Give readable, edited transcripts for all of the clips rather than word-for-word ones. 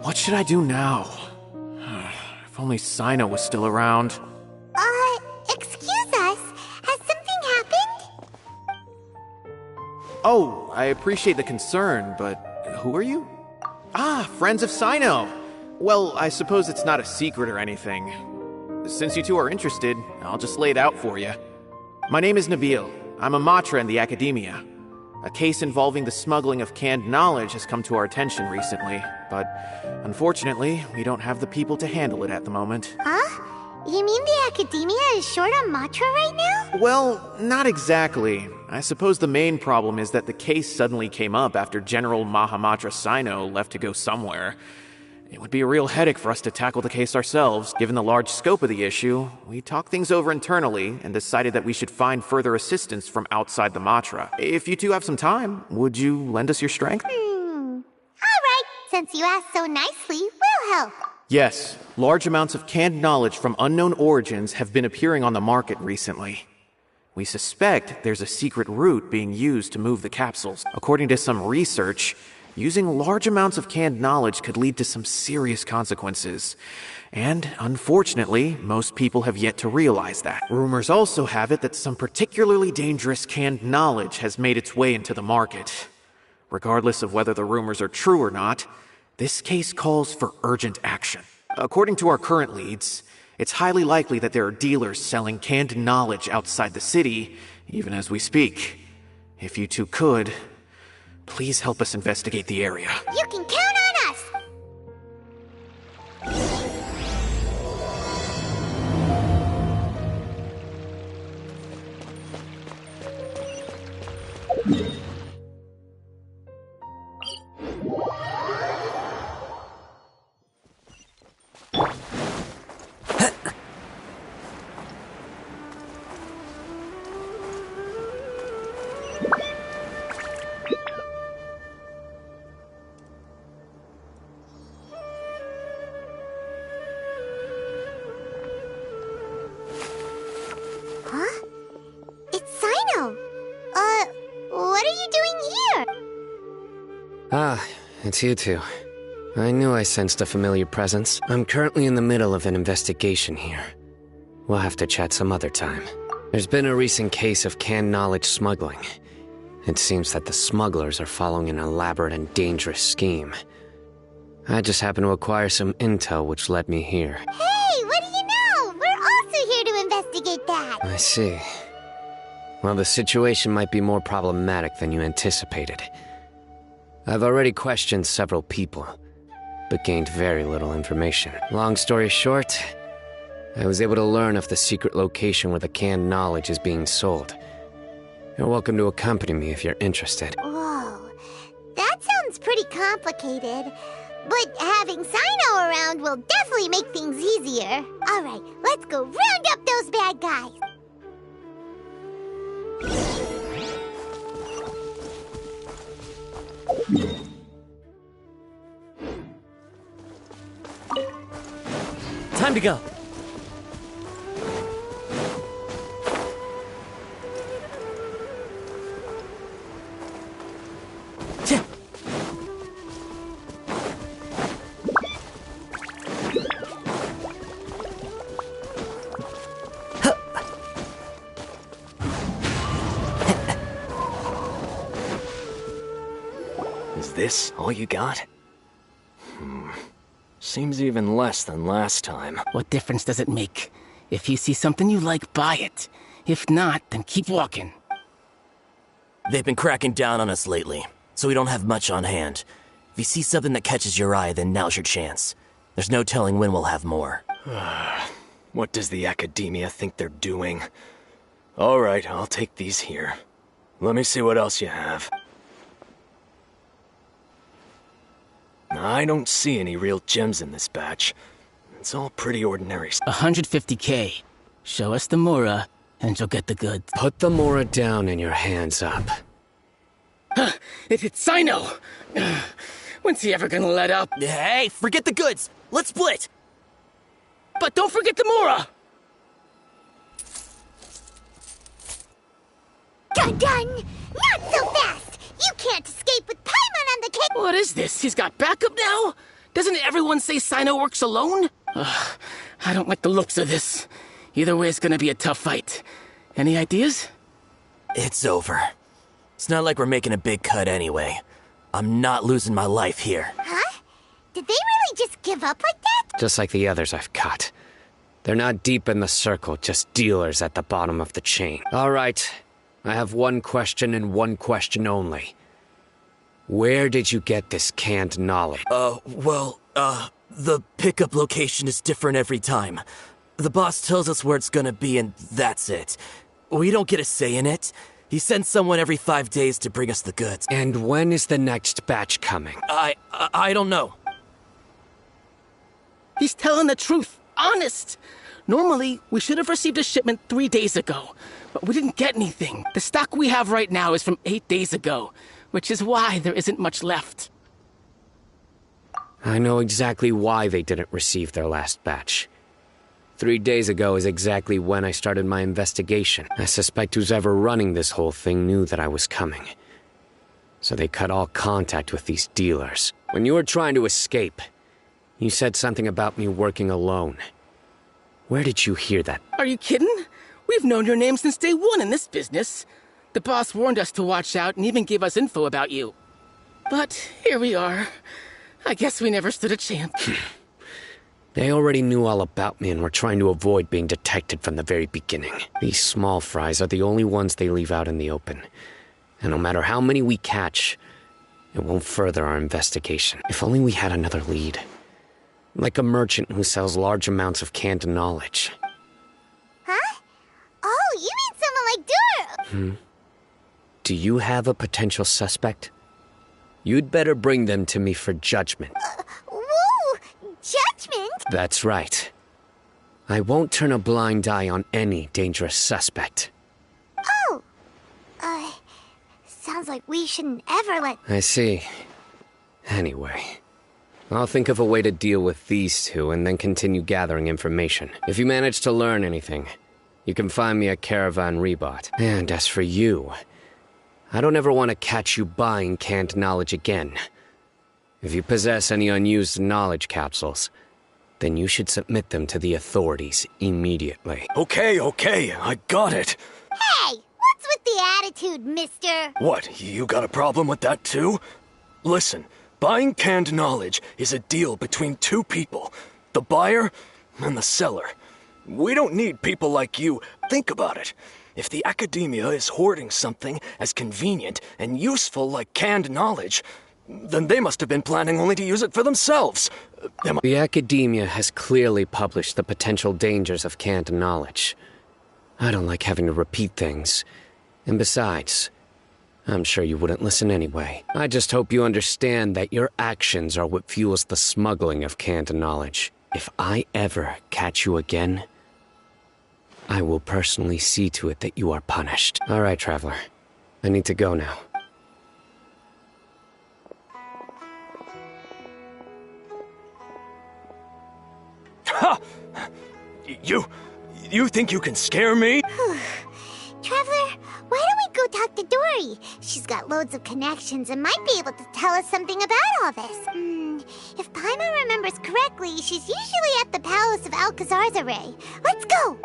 What should I do now? If only Cyno was still around. Excuse us. Has something happened? Oh, I appreciate the concern, but who are you? Ah, friends of Cyno! Well, I suppose it's not a secret or anything. Since you two are interested, I'll just lay it out for you. My name is Nabil. I'm a Matra in the Academia. A case involving the smuggling of canned knowledge has come to our attention recently, but unfortunately, we don't have the people to handle it at the moment. Huh? You mean the Academia is short on Matra right now? Well, not exactly. I suppose the main problem is that the case suddenly came up after General Mahamatra Cyno left to go somewhere. It would be a real headache for us to tackle the case ourselves. Given the large scope of the issue, we talked things over internally and decided that we should find further assistance from outside the Matra. If you two have some time, would you lend us your strength? All right. Since you asked so nicely, we'll help. Yes, large amounts of canned knowledge from unknown origins have been appearing on the market recently. We suspect there's a secret route being used to move the capsules. According to some research, using large amounts of canned knowledge could lead to some serious consequences. And, unfortunately, most people have yet to realize that. Rumors also have it that some particularly dangerous canned knowledge has made its way into the market. Regardless of whether the rumors are true or not, this case calls for urgent action. According to our current leads, it's highly likely that there are dealers selling canned knowledge outside the city, even as we speak. If you two could, please help us investigate the area. You can count on us! Huh? It's Cyno! What are you doing here? Ah, it's you two. I knew I sensed a familiar presence. I'm currently in the middle of an investigation here. We'll have to chat some other time. There's been a recent case of canned knowledge smuggling. It seems that the smugglers are following an elaborate and dangerous scheme. I just happened to acquire some intel which led me here. Hey, what do you know? We're also here to investigate that. I see. Well, the situation might be more problematic than you anticipated. I've already questioned several people, but gained very little information. Long story short, I was able to learn of the secret location where the canned knowledge is being sold. You're welcome to accompany me if you're interested. Whoa, that sounds pretty complicated. But having Cyno around will definitely make things easier. All right, let's go round up those bad guys. Time to go. Is this all you got? Seems even less than last time. What difference does it make? If you see something you like, buy it. If not, then keep walking. They've been cracking down on us lately, so we don't have much on hand. If you see something that catches your eye, then now's your chance. There's no telling when we'll have more. What does the Academia think they're doing? Alright, I'll take these here. Let me see what else you have. I don't see any real gems in this batch. It's all pretty ordinary. 150K. Show us the Mora, and you'll get the goods. Put the Mora down and your hands up. It hit Cyno! When's he ever gonna let up? Hey, forget the goods! Let's split! But don't forget the Mora! We're done! Not so fast! You can't escape with Paimon on the case! What is this? He's got backup now? Doesn't everyone say Cyno works alone? Ugh, I don't like the looks of this. Either way, it's gonna be a tough fight. Any ideas? It's over. It's not like we're making a big cut anyway. I'm not losing my life here. Huh? Did they really just give up like that? Just like the others I've caught. They're not deep in the circle, just dealers at the bottom of the chain. All right, I have one question and one question only. Where did you get this canned knowledge? The pickup location is different every time. The boss tells us where it's gonna be and that's it. We don't get a say in it. He sends someone every 5 days to bring us the goods. And when is the next batch coming? I don't know. He's telling the truth. Honest. Normally, we should have received a shipment 3 days ago, but we didn't get anything. The stock we have right now is from 8 days ago, which is why there isn't much left. I know exactly why they didn't receive their last batch. 3 days ago is exactly when I started my investigation. I suspect who's ever running this whole thing knew that I was coming. So they cut all contact with these dealers. When you were trying to escape, you said something about me working alone. Where did you hear that? Are you kidding? We've known your name since day one in this business. The boss warned us to watch out and even gave us info about you. But here we are. I guess we never stood a chance. They already knew all about me and were trying to avoid being detected from the very beginning. These small fries are the only ones they leave out in the open. And no matter how many we catch, it won't further our investigation. If only we had another lead. Like a merchant who sells large amounts of canned knowledge. Huh? Oh, you mean someone like Duro? Do you have a potential suspect? You'd better bring them to me for judgment. Whoa! Judgment? That's right. I won't turn a blind eye on any dangerous suspect. Oh! Sounds like we shouldn't ever let... I see. Anyway, I'll think of a way to deal with these two and then continue gathering information. If you manage to learn anything, you can find me at Caravan Rebot. And as for you, I don't ever want to catch you buying canned knowledge again. If you possess any unused knowledge capsules, then you should submit them to the authorities immediately. Okay, I got it. Hey! What's with the attitude, mister? What, you got a problem with that too? Listen, buying canned knowledge is a deal between two people, the buyer and the seller. We don't need people like you. Think about it. If the academia is hoarding something as convenient and useful like canned knowledge, then they must have been planning only to use it for themselves. The academia has clearly published the potential dangers of canned knowledge. I don't like having to repeat things. And besides, I'm sure you wouldn't listen anyway. I just hope you understand that your actions are what fuels the smuggling of canned knowledge. If I ever catch you again, I will personally see to it that you are punished. All right, Traveler. I need to go now. Ha! You think you can scare me? Traveler, why don't we go talk to Dory? She's got loads of connections and might be able to tell us something about all this. If Paimon remembers correctly, she's usually at the Palace of Alcazar's. Let's go!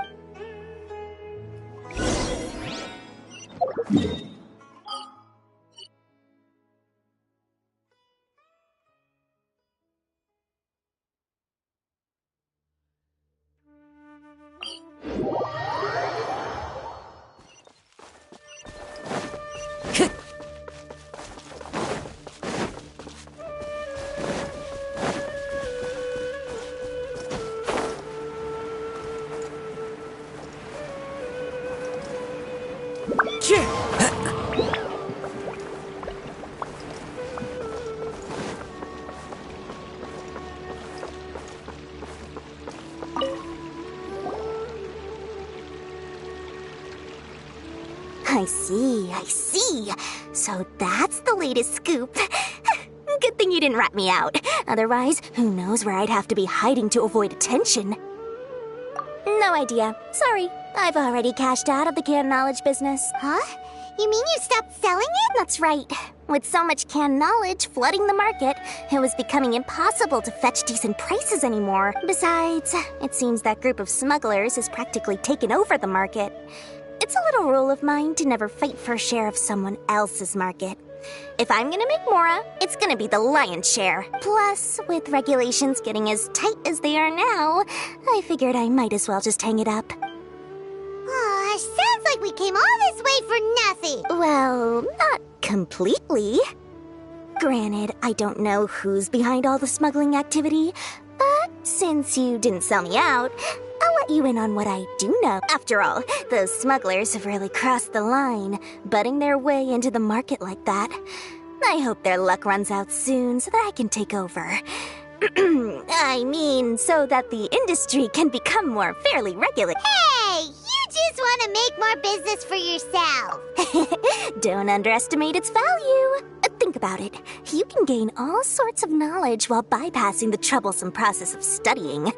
I see. So that's the latest scoop. Good thing you didn't rat me out. Otherwise, who knows where I'd have to be hiding to avoid attention. No idea. Sorry. I've already cashed out of the canned knowledge business. Huh? You mean you stopped selling it? That's right. With so much canned knowledge flooding the market, it was becoming impossible to fetch decent prices anymore. Besides, it seems that group of smugglers has practically taken over the market. It's a little rule of mine to never fight for a share of someone else's market. If I'm gonna make Mora, it's gonna be the lion's share. Plus, with regulations getting as tight as they are now, I figured I might as well just hang it up. Oh, sounds like we came all this way for nothing. Well, not completely. Granted, I don't know who's behind all the smuggling activity, but since you didn't sell me out, I'll let you in on what I do know. After all, those smugglers have really crossed the line, butting their way into the market like that. I hope their luck runs out soon so that I can take over. I mean, so that the industry can become more fairly regular. Hey, you just want to make more business for yourself. Don't underestimate its value. Think about it. You can gain all sorts of knowledge while bypassing the troublesome process of studying.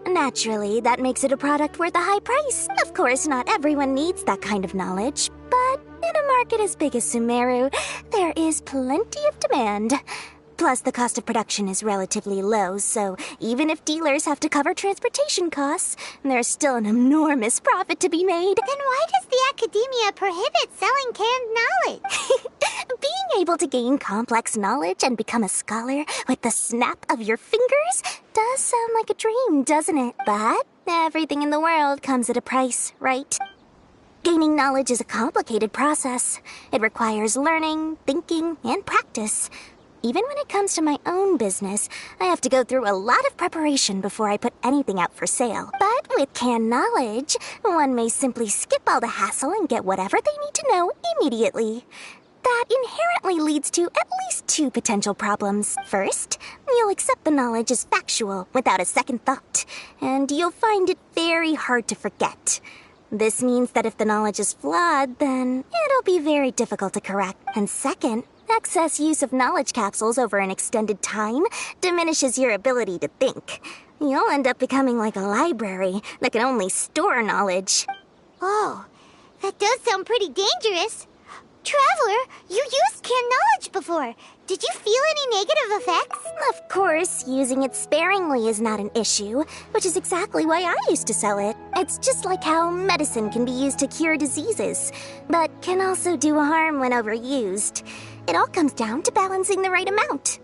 Naturally, that makes it a product worth a high price. Of course, not everyone needs that kind of knowledge, but in a market as big as Sumeru, there is plenty of demand. Plus, the cost of production is relatively low, so even if dealers have to cover transportation costs, there's still an enormous profit to be made. Then why does the academia prohibit selling canned knowledge? Being able to gain complex knowledge and become a scholar with the snap of your fingers does sound like a dream, doesn't it? But everything in the world comes at a price, right? Gaining knowledge is a complicated process. It requires learning, thinking, and practice. Even when it comes to my own business, I have to go through a lot of preparation before I put anything out for sale. But with canned knowledge, one may simply skip all the hassle and get whatever they need to know immediately. That inherently leads to at least two potential problems. First, you'll accept the knowledge as factual without a second thought, and you'll find it very hard to forget. This means that if the knowledge is flawed, then it'll be very difficult to correct. And second, excess use of knowledge capsules over an extended time diminishes your ability to think. You'll end up becoming like a library that can only store knowledge. Oh, that does sound pretty dangerous. Traveler, you used canned knowledge before. Did you feel any negative effects? Of course, using it sparingly is not an issue, which is exactly why I used to sell it. It's just like how medicine can be used to cure diseases, but can also do harm when overused. It all comes down to balancing the right amount.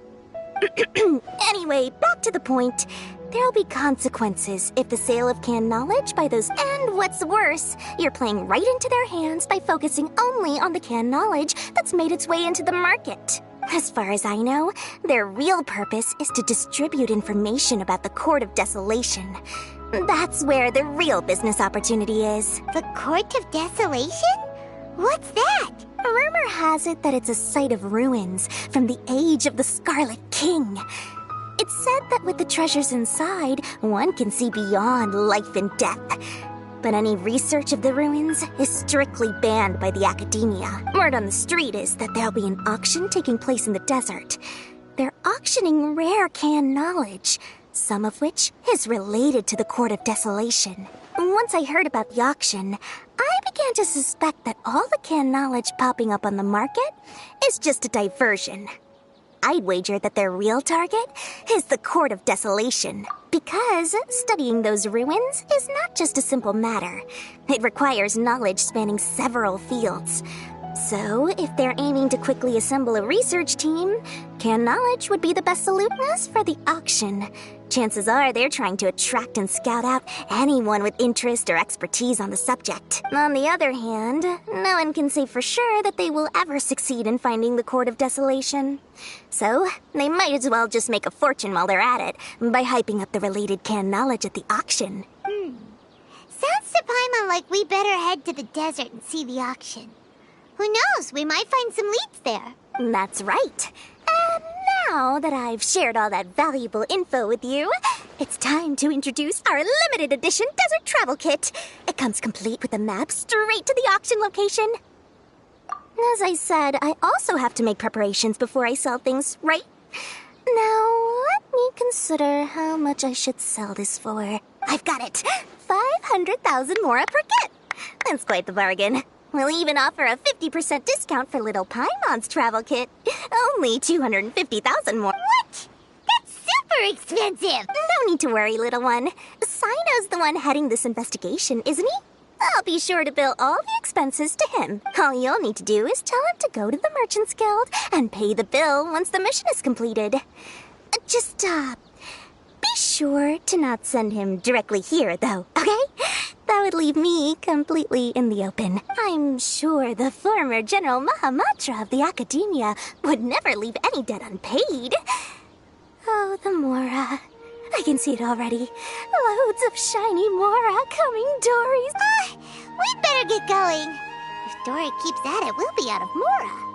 Anyway, back to the point. There'll be consequences if the sale of canned knowledge by those... And what's worse, you're playing right into their hands by focusing only on the canned knowledge that's made its way into the market. As far as I know, their real purpose is to distribute information about the Court of Desolation. That's where the real business opportunity is. The Court of Desolation? What's that? Rumor has it that it's a site of ruins from the age of the Scarlet King. It's said that with the treasures inside, one can see beyond life and death. But any research of the ruins is strictly banned by the academia. Word on the street is that there'll be an auction taking place in the desert. They're auctioning rare canned knowledge, some of which is related to the Court of Desolation. Once I heard about the auction, I began to suspect that all the canned knowledge popping up on the market is just a diversion. I'd wager that their real target is the Court of Desolation, because studying those ruins is not just a simple matter. It requires knowledge spanning several fields. So, if they're aiming to quickly assemble a research team, canned knowledge would be the best solution. As for the auction, chances are they're trying to attract and scout out anyone with interest or expertise on the subject. On the other hand, no one can say for sure that they will ever succeed in finding the Court of Desolation. So, they might as well just make a fortune while they're at it by hyping up the related canned knowledge at the auction. Sounds to Paimon like we better head to the desert and see the auction. Who knows, we might find some leads there. That's right. And now that I've shared all that valuable info with you, it's time to introduce our limited edition desert travel kit. It comes complete with a map straight to the auction location. As I said, I also have to make preparations before I sell things, right? Now, let me consider how much I should sell this for. I've got it! 500,000 mora per kit! That's quite the bargain. We'll even offer a 50% discount for little Paimon's travel kit. Only 250,000 more. What? That's super expensive! No need to worry, little one. Cyno's the one heading this investigation, isn't he? I'll be sure to bill all the expenses to him. All you'll need to do is tell him to go to the Merchants Guild and pay the bill once the mission is completed. Just, be sure to not send him directly here, though, okay? That would leave me completely in the open. I'm sure the former General Mahamatra of the Academia would never leave any debt unpaid. Oh, the Mora. I can see it already. Loads of shiny Mora coming Dories. We'd better get going. If Dory keeps at it, we'll be out of Mora.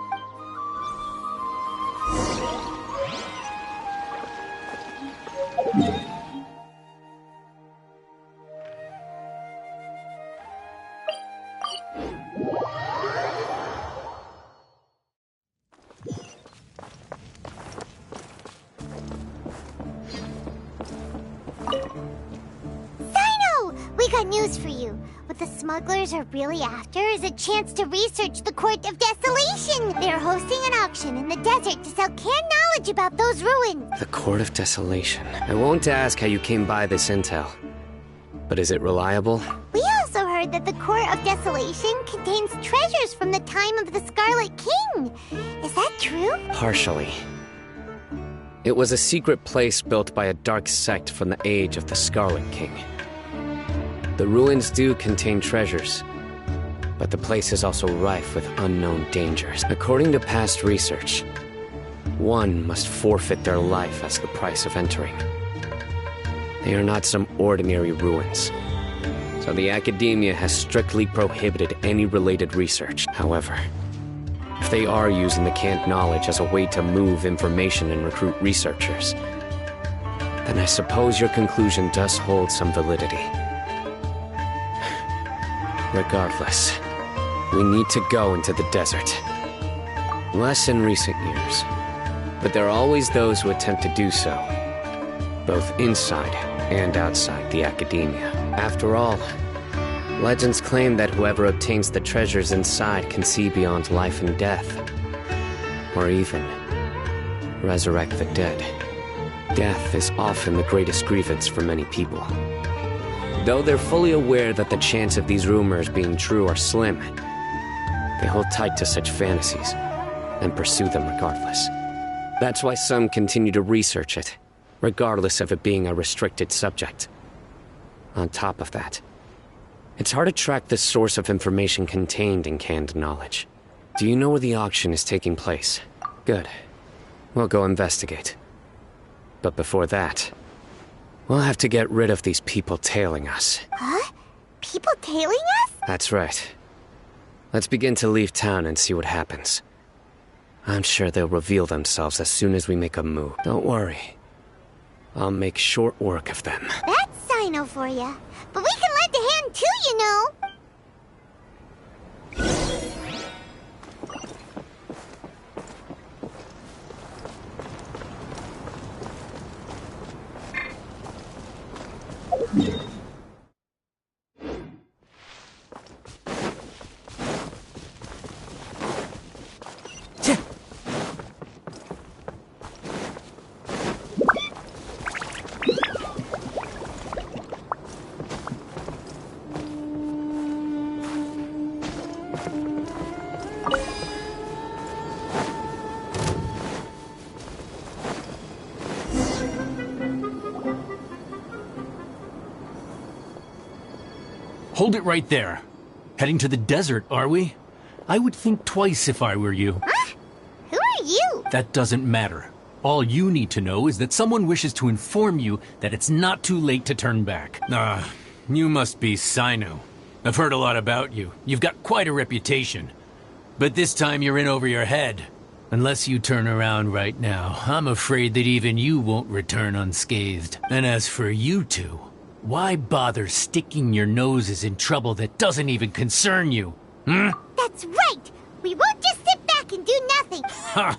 Cyno! We got news for you. What the smugglers are really after is a chance to research the Court of Desolation. They're hosting an auction in the desert to sell canned knowledge about those ruins. The Court of Desolation. I won't ask how you came by this intel. But is it reliable? We also heard that the Court of Desolation contains treasures from the time of the Scarlet King. Is that true? Partially. It was a secret place built by a dark sect from the age of the Scarlet King. The ruins do contain treasures, but the place is also rife with unknown dangers. According to past research, one must forfeit their life as the price of entering. They are not some ordinary ruins, so the Academia has strictly prohibited any related research. However, if they are using the canned knowledge as a way to move information and recruit researchers, then I suppose your conclusion does hold some validity. Regardless, we need to go into the desert. Less in recent years, but there are always those who attempt to do so, both inside and outside the Academia. After all, legends claim that whoever obtains the treasures inside can see beyond life and death, or even resurrect the dead. Death is often the greatest grievance for many people. Though they're fully aware that the chance of these rumors being true are slim, they hold tight to such fantasies and pursue them regardless. That's why some continue to research it, regardless of it being a restricted subject. On top of that, it's hard to track the source of information contained in canned knowledge. Do you know where the auction is taking place? Good. We'll go investigate. But before that, we'll have to get rid of these people tailing us. Huh? People tailing us? That's right. Let's begin to leave town and see what happens. I'm sure they'll reveal themselves as soon as we make a move. Don't worry. I'll make short work of them. That's Cyno for you. But we can lend a hand too, you know. Hold it right there. Heading to the desert, are we? I would think twice if I were you. Huh? Who are you? That doesn't matter. All you need to know is that someone wishes to inform you that it's not too late to turn back. You must be Cyno. I've heard a lot about you. You've got quite a reputation. But this time you're in over your head. Unless you turn around right now, I'm afraid that even you won't return unscathed. And as for you two, why bother sticking your noses in trouble that doesn't even concern you? That's right! We won't just sit back and do nothing! Ha!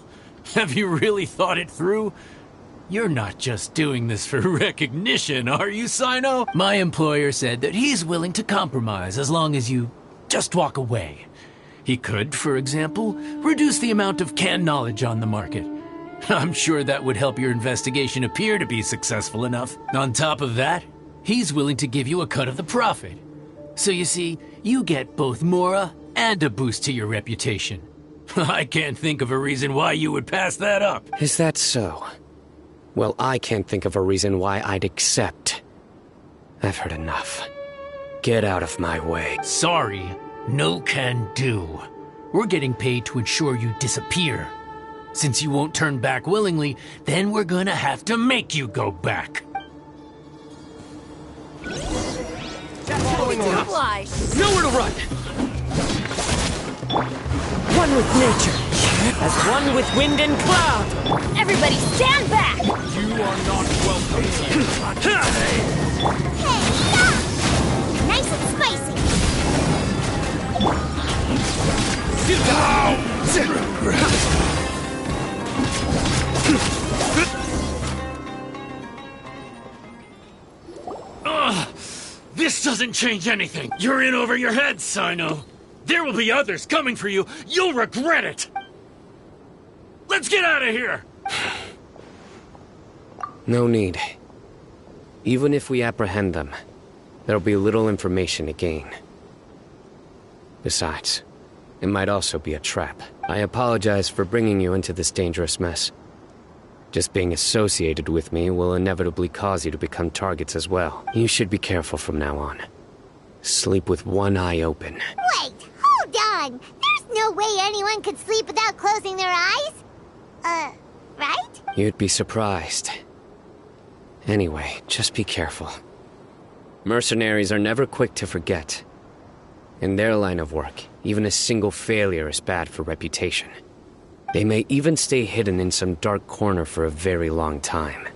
Have you really thought it through? You're not just doing this for recognition, are you, Cyno? My employer said that he's willing to compromise as long as you just walk away. He could, for example, reduce the amount of canned knowledge on the market. I'm sure that would help your investigation appear to be successful enough. On top of that, he's willing to give you a cut of the profit. So you see, you get both Mora and a boost to your reputation. I can't think of a reason why you would pass that up. Is that so? Well, I can't think of a reason why I'd accept. I've heard enough. Get out of my way. Sorry, no can do. We're getting paid to ensure you disappear. Since you won't turn back willingly, then we're gonna have to make you go back. Nowhere to run! One with nature, as one with wind and cloud! Everybody stand back! You are not welcome here. Hey, stop! Nice and spicy. This doesn't change anything. You're in over your head, Cyno. There will be others coming for you. You'll regret it. Let's get out of here. No need. Even if we apprehend them, there'll be little information to gain. Besides, it might also be a trap. I apologize for bringing you into this dangerous mess. Just being associated with me will inevitably cause you to become targets as well. You should be careful from now on. Sleep with one eye open. Wait, hold on. There's no way anyone could sleep without closing their eyes. Right? You'd be surprised. Anyway, just be careful. Mercenaries are never quick to forget. In their line of work, even a single failure is bad for reputation. They may even stay hidden in some dark corner for a very long time,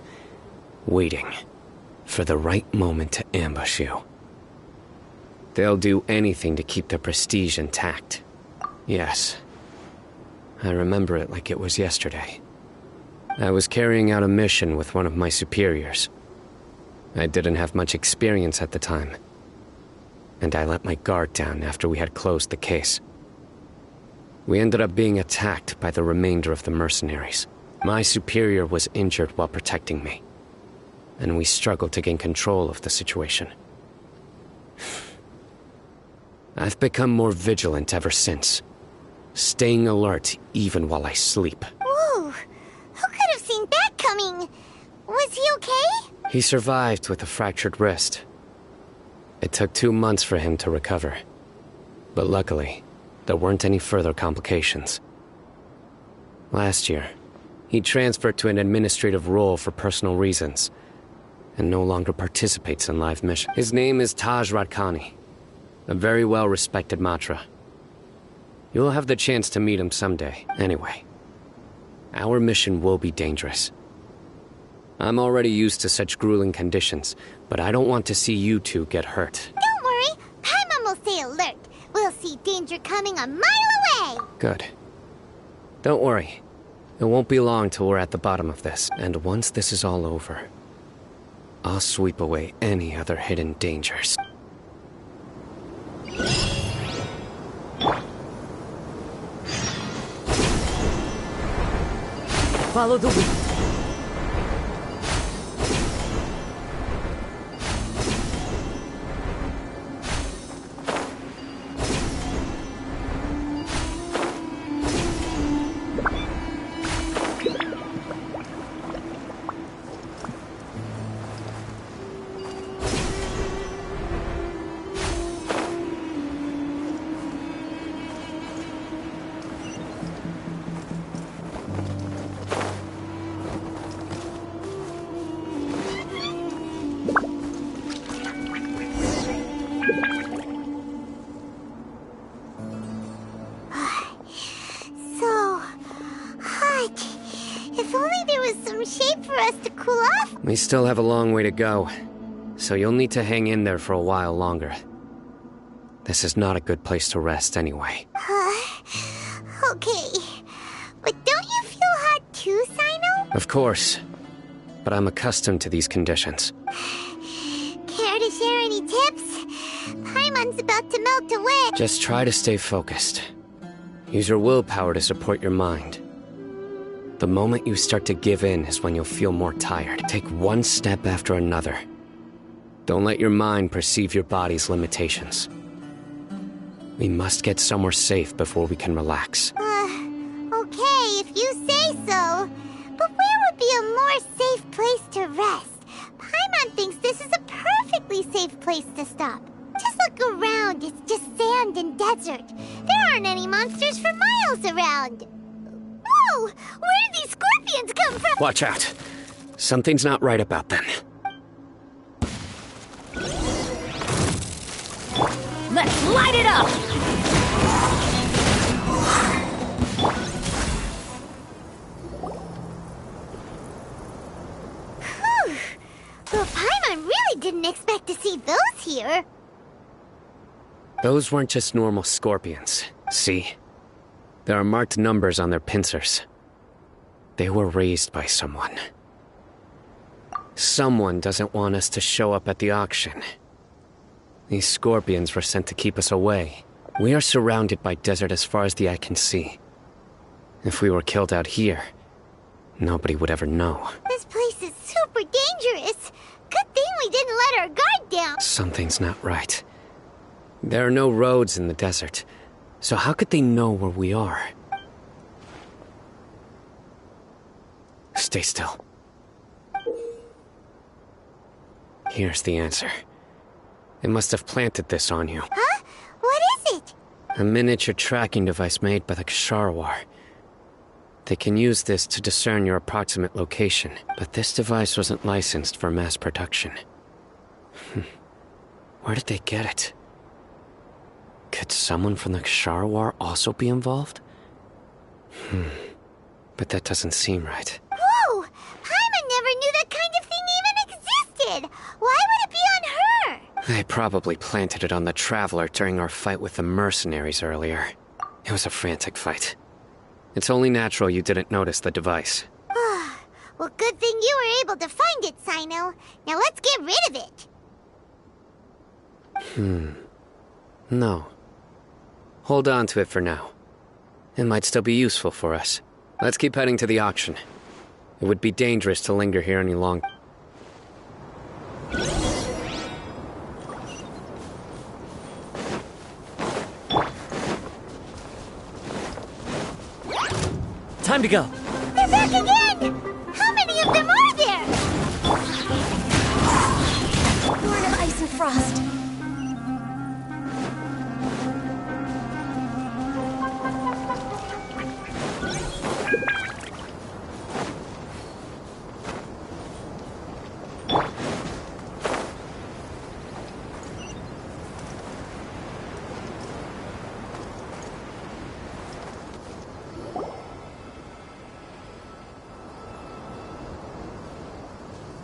waiting for the right moment to ambush you. They'll do anything to keep their prestige intact. Yes, I remember it like it was yesterday. I was carrying out a mission with one of my superiors. I didn't have much experience at the time, and I let my guard down after we had closed the case. We ended up being attacked by the remainder of the mercenaries. My superior was injured while protecting me, and we struggled to gain control of the situation. I've become more vigilant ever since, staying alert even while I sleep. Whoa, who could have seen that coming? Was he okay? He survived with a fractured wrist. It took 2 months for him to recover, but luckily, there weren't any further complications. Last year, he transferred to an administrative role for personal reasons, and no longer participates in live missions. His name is Taj Radkani, a very well-respected Matra. You'll have the chance to meet him someday. Anyway, our mission will be dangerous. I'm already used to such grueling conditions, but I don't want to see you two get hurt. Don't worry, Paimon will stay alert. We'll see danger coming a mile away! Good. Don't worry. It won't be long till we're at the bottom of this. And once this is all over, I'll sweep away any other hidden dangers. Follow the wind. We still have a long way to go, so you'll need to hang in there for a while longer. This is not a good place to rest anyway. Okay. But don't you feel hot too, Cyno? Of course, but I'm accustomed to these conditions. Care to share any tips? Paimon's about to melt away. Just try to stay focused. Use your willpower to support your mind. The moment you start to give in is when you'll feel more tired. Take one step after another. Don't let your mind perceive your body's limitations. We must get somewhere safe before we can relax. Okay, if you say so. But where would be a more safe place to rest? Paimon thinks this is a perfectly safe place to stop. Just look around, it's just sand and desert. There aren't any monsters for miles around. Whoa! Where did these scorpions come from? Watch out. Something's not right about them. Let's light it up! Whew. Well, Paimon really didn't expect to see those here. Those weren't just normal scorpions. See? There are marked numbers on their pincers. They were raised by someone. Someone doesn't want us to show up at the auction. These scorpions were sent to keep us away. We are surrounded by desert as far as the eye can see. If we were killed out here, nobody would ever know. This place is super dangerous. Good thing we didn't let our guard down. Something's not right. There are no roads in the desert, so how could they know where we are? Stay still. Here's the answer. It must have planted this on you. Huh? What is it? A miniature tracking device made by the Ksharawar. They can use this to discern your approximate location, but this device wasn't licensed for mass production. Where did they get it? Could someone from the Ksharawar also be involved? But that doesn't seem right. Whoa! Paimon never knew that kind of thing even existed! Why would it be on her? They probably planted it on the Traveler during our fight with the mercenaries earlier. It was a frantic fight. It's only natural you didn't notice the device. Well, good thing you were able to find it, Cyno. Now let's get rid of it. No. Hold on to it for now. It might still be useful for us. Let's keep heading to the auction. It would be dangerous to linger here any longer. Time to go. They're back again! How many of them are there? Born of ice and frost.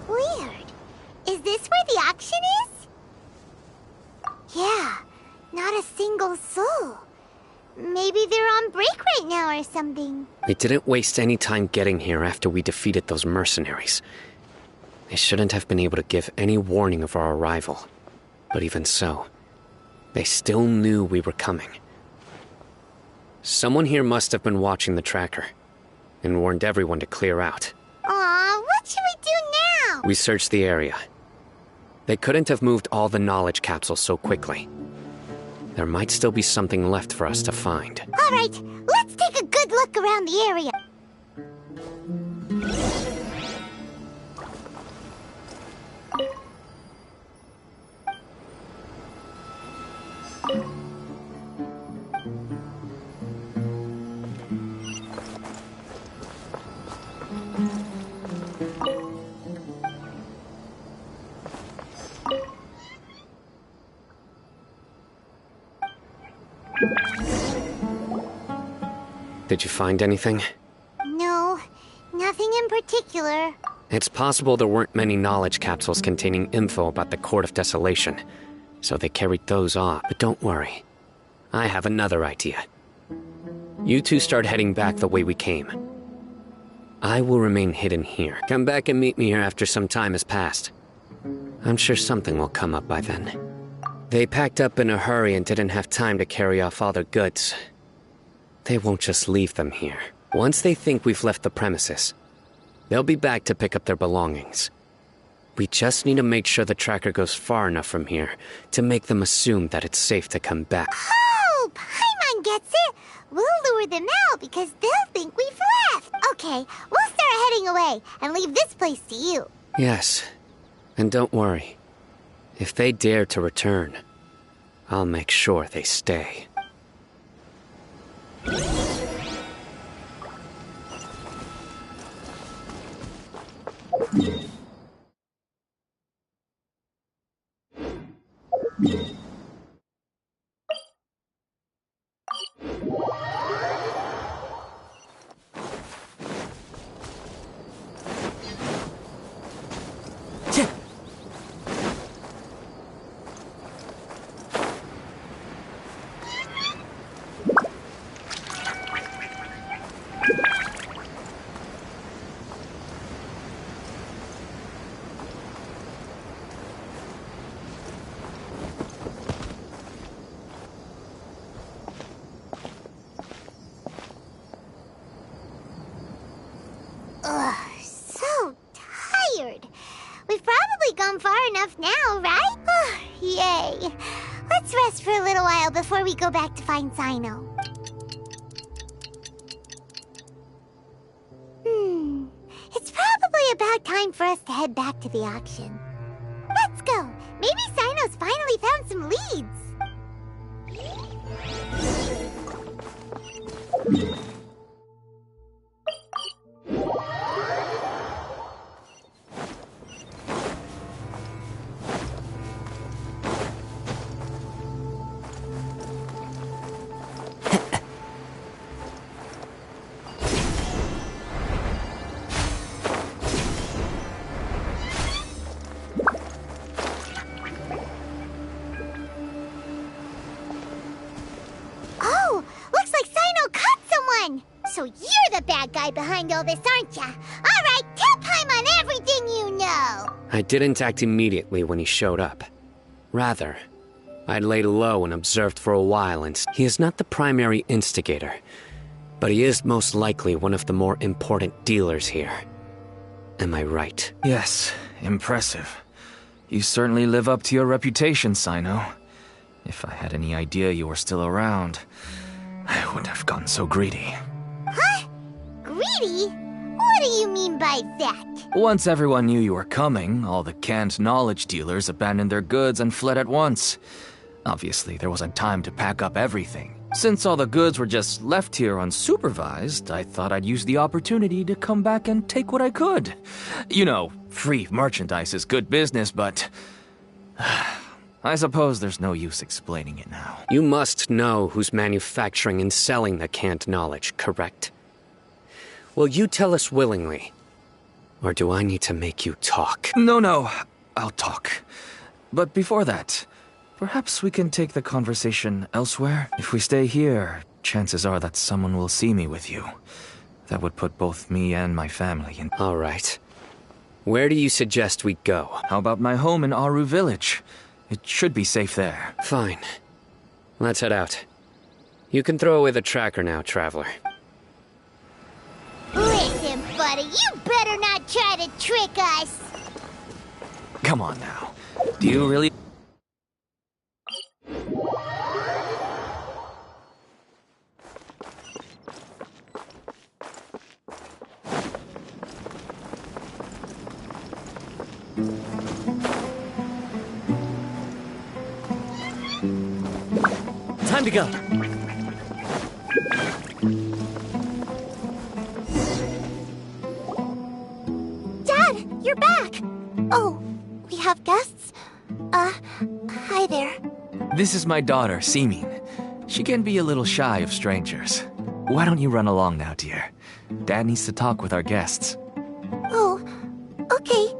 Weird. Is this where the auction is? Yeah, not a single soul. Maybe they're on break right now or something. They didn't waste any time getting here after we defeated those mercenaries. They shouldn't have been able to give any warning of our arrival. But even so, they still knew we were coming. Someone here must have been watching the tracker and warned everyone to clear out. Aw, what should we do now? We searched the area. They couldn't have moved all the knowledge capsules so quickly. There might still be something left for us to find. All right, let's take a good look around the area. Did you find anything? No, nothing in particular. It's possible there weren't many knowledge capsules containing info about the Court of Desolation, so they carried those off. But don't worry. I have another idea. You two start heading back the way we came. I will remain hidden here. Come back and meet me here after some time has passed. I'm sure something will come up by then. They packed up in a hurry and didn't have time to carry off all their goods. They won't just leave them here. Once they think we've left the premises, they'll be back to pick up their belongings. We just need to make sure the tracker goes far enough from here to make them assume that it's safe to come back. Oh, Paimon gets it. We'll lure them out because they'll think we've left. Okay, we'll start heading away and leave this place to you. Yes, and don't worry. If they dare to return, I'll make sure they stay. Ugh, so tired. We've probably gone far enough now, right? Yay. Let's rest for a little while before we go back to find Cyno. It's probably about time for us to head back to the auction. Let's go. Maybe Cyno's finally found some leads. So you're the bad guy behind all this, aren't ya? All right, tell Paimon everything you know. I didn't act immediately when he showed up. Rather, I'd laid low and observed for a while, and he is not the primary instigator, but he is most likely one of the more important dealers here. Am I right? Yes, impressive. You certainly live up to your reputation, Cyno. If I had any idea you were still around, I wouldn't have gotten so greedy. Huh? Greedy? What do you mean by that? Once everyone knew you were coming, all the canned knowledge dealers abandoned their goods and fled at once. Obviously, there wasn't time to pack up everything. Since all the goods were just left here unsupervised, I thought I'd use the opportunity to come back and take what I could. You know, free merchandise is good business, but I suppose there's no use explaining it now. You must know who's manufacturing and selling the canned knowledge, correct? Will you tell us willingly? Or do I need to make you talk? No, I'll talk. But before that, perhaps we can take the conversation elsewhere? If we stay here, chances are that someone will see me with you. That would put both me and my family in... All right. Where do you suggest we go? How about my home in Aru Village? It should be safe there. Fine. Let's head out. You can throw away the tracker now, traveler. Listen, buddy, you better not try to trick us. Come on now. Do you really... Time to go. Dad, you're back. Oh, we have guests? Hi there. This is my daughter, Simin. She can be a little shy of strangers. Why don't you run along now, dear? Dad needs to talk with our guests. Oh, okay.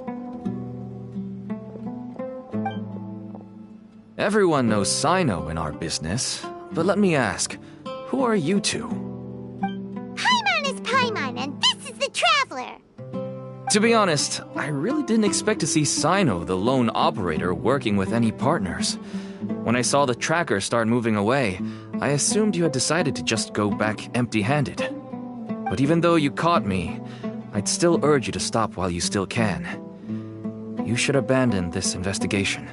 Everyone knows Cyno in our business, but let me ask, who are you two? Paimon is Paimon, and this is the Traveler. To be honest, I really didn't expect to see Cyno, the lone operator, working with any partners. When I saw the tracker start moving away, I assumed you had decided to just go back empty-handed. But even though you caught me, I'd still urge you to stop while you still can. You should abandon this investigation.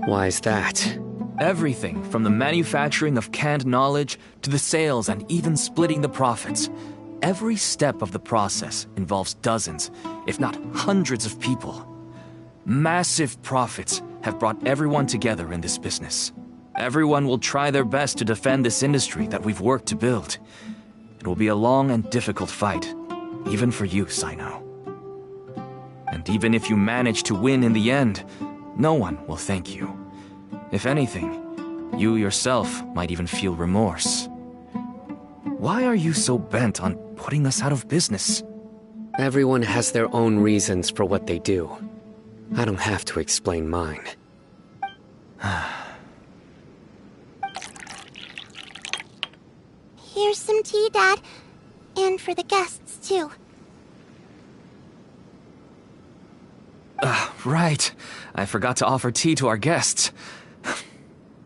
Why is that? Everything from the manufacturing of canned knowledge to the sales and even splitting the profits. Every step of the process involves dozens, if not hundreds of people. Massive profits have brought everyone together in this business. Everyone will try their best to defend this industry that we've worked to build. It will be a long and difficult fight, even for you, Cyno. And even if you manage to win in the end, no one will thank you. If anything, you yourself might even feel remorse. Why are you so bent on putting us out of business? Everyone has their own reasons for what they do. I don't have to explain mine. Here's some tea, Dad. And for the guests, too. Right. I forgot to offer tea to our guests.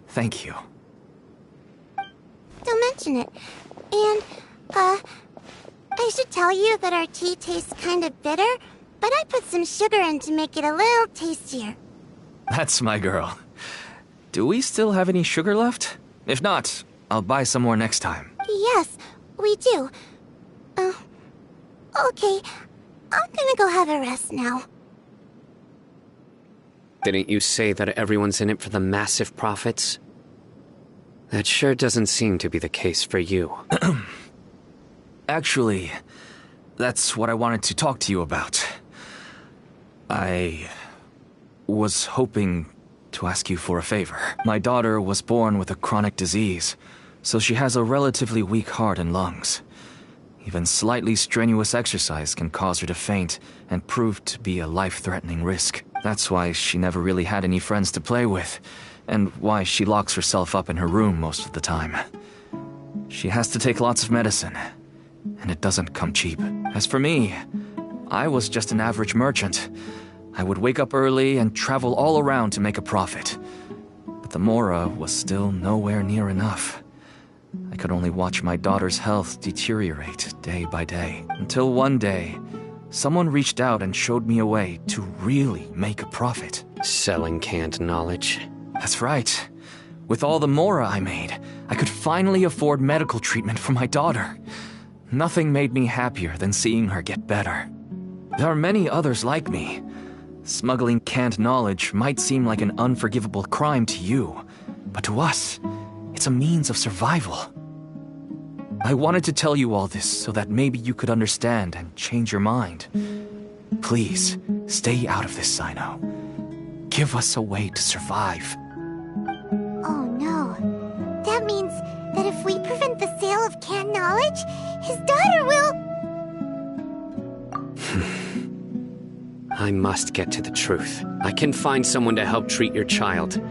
Thank you. Don't mention it. And, I should tell you that our tea tastes kind of bitter, but I put some sugar in to make it a little tastier. That's my girl. Do we still have any sugar left? If not, I'll buy some more next time. Yes, we do. Okay. I'm gonna go have a rest now. Didn't you say that everyone's in it for the massive profits? That sure doesn't seem to be the case for you. Actually, that's what I wanted to talk to you about. I was hoping to ask you for a favor. My daughter was born with a chronic disease, so she has a relatively weak heart and lungs. Even slightly strenuous exercise can cause her to faint and prove to be a life-threatening risk. That's why she never really had any friends to play with, and why she locks herself up in her room most of the time. She has to take lots of medicine, and it doesn't come cheap. As for me, I was just an average merchant. I would wake up early and travel all around to make a profit. But the Mora was still nowhere near enough. I could only watch my daughter's health deteriorate day by day, until one day, someone reached out and showed me a way to really make a profit. Selling canned knowledge? That's right. With all the Mora I made, I could finally afford medical treatment for my daughter. Nothing made me happier than seeing her get better. There are many others like me. Smuggling canned knowledge might seem like an unforgivable crime to you, but to us, it's a means of survival. I wanted to tell you all this so that maybe you could understand and change your mind. Please, stay out of this, Cyno. Give us a way to survive. Oh no. That means that if we prevent the sale of canned knowledge, his daughter will... I must get to the truth. I can find someone to help treat your child.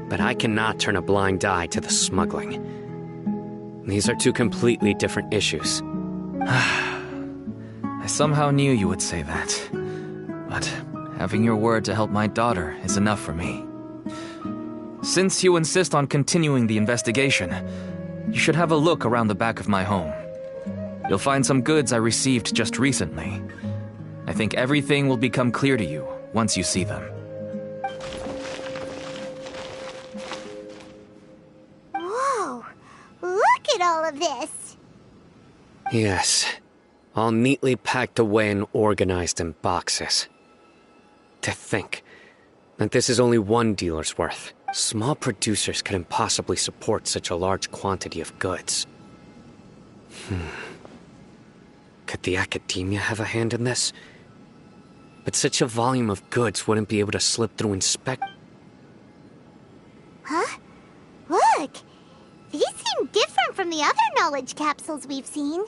But I cannot turn a blind eye to the smuggling. These are two completely different issues. I somehow knew you would say that. But having your word to help my daughter is enough for me. Since you insist on continuing the investigation, you should have a look around the back of my home. You'll find some goods I received just recently. I think everything will become clear to you once you see them. Whoa! Look at all of this! Yes. All neatly packed away and organized in boxes. To think that this is only one dealer's worth. Small producers couldn't possibly support such a large quantity of goods. Could the academia have a hand in this? But such a volume of goods wouldn't be able to slip through Huh? Look! These seem different from the other knowledge capsules we've seen.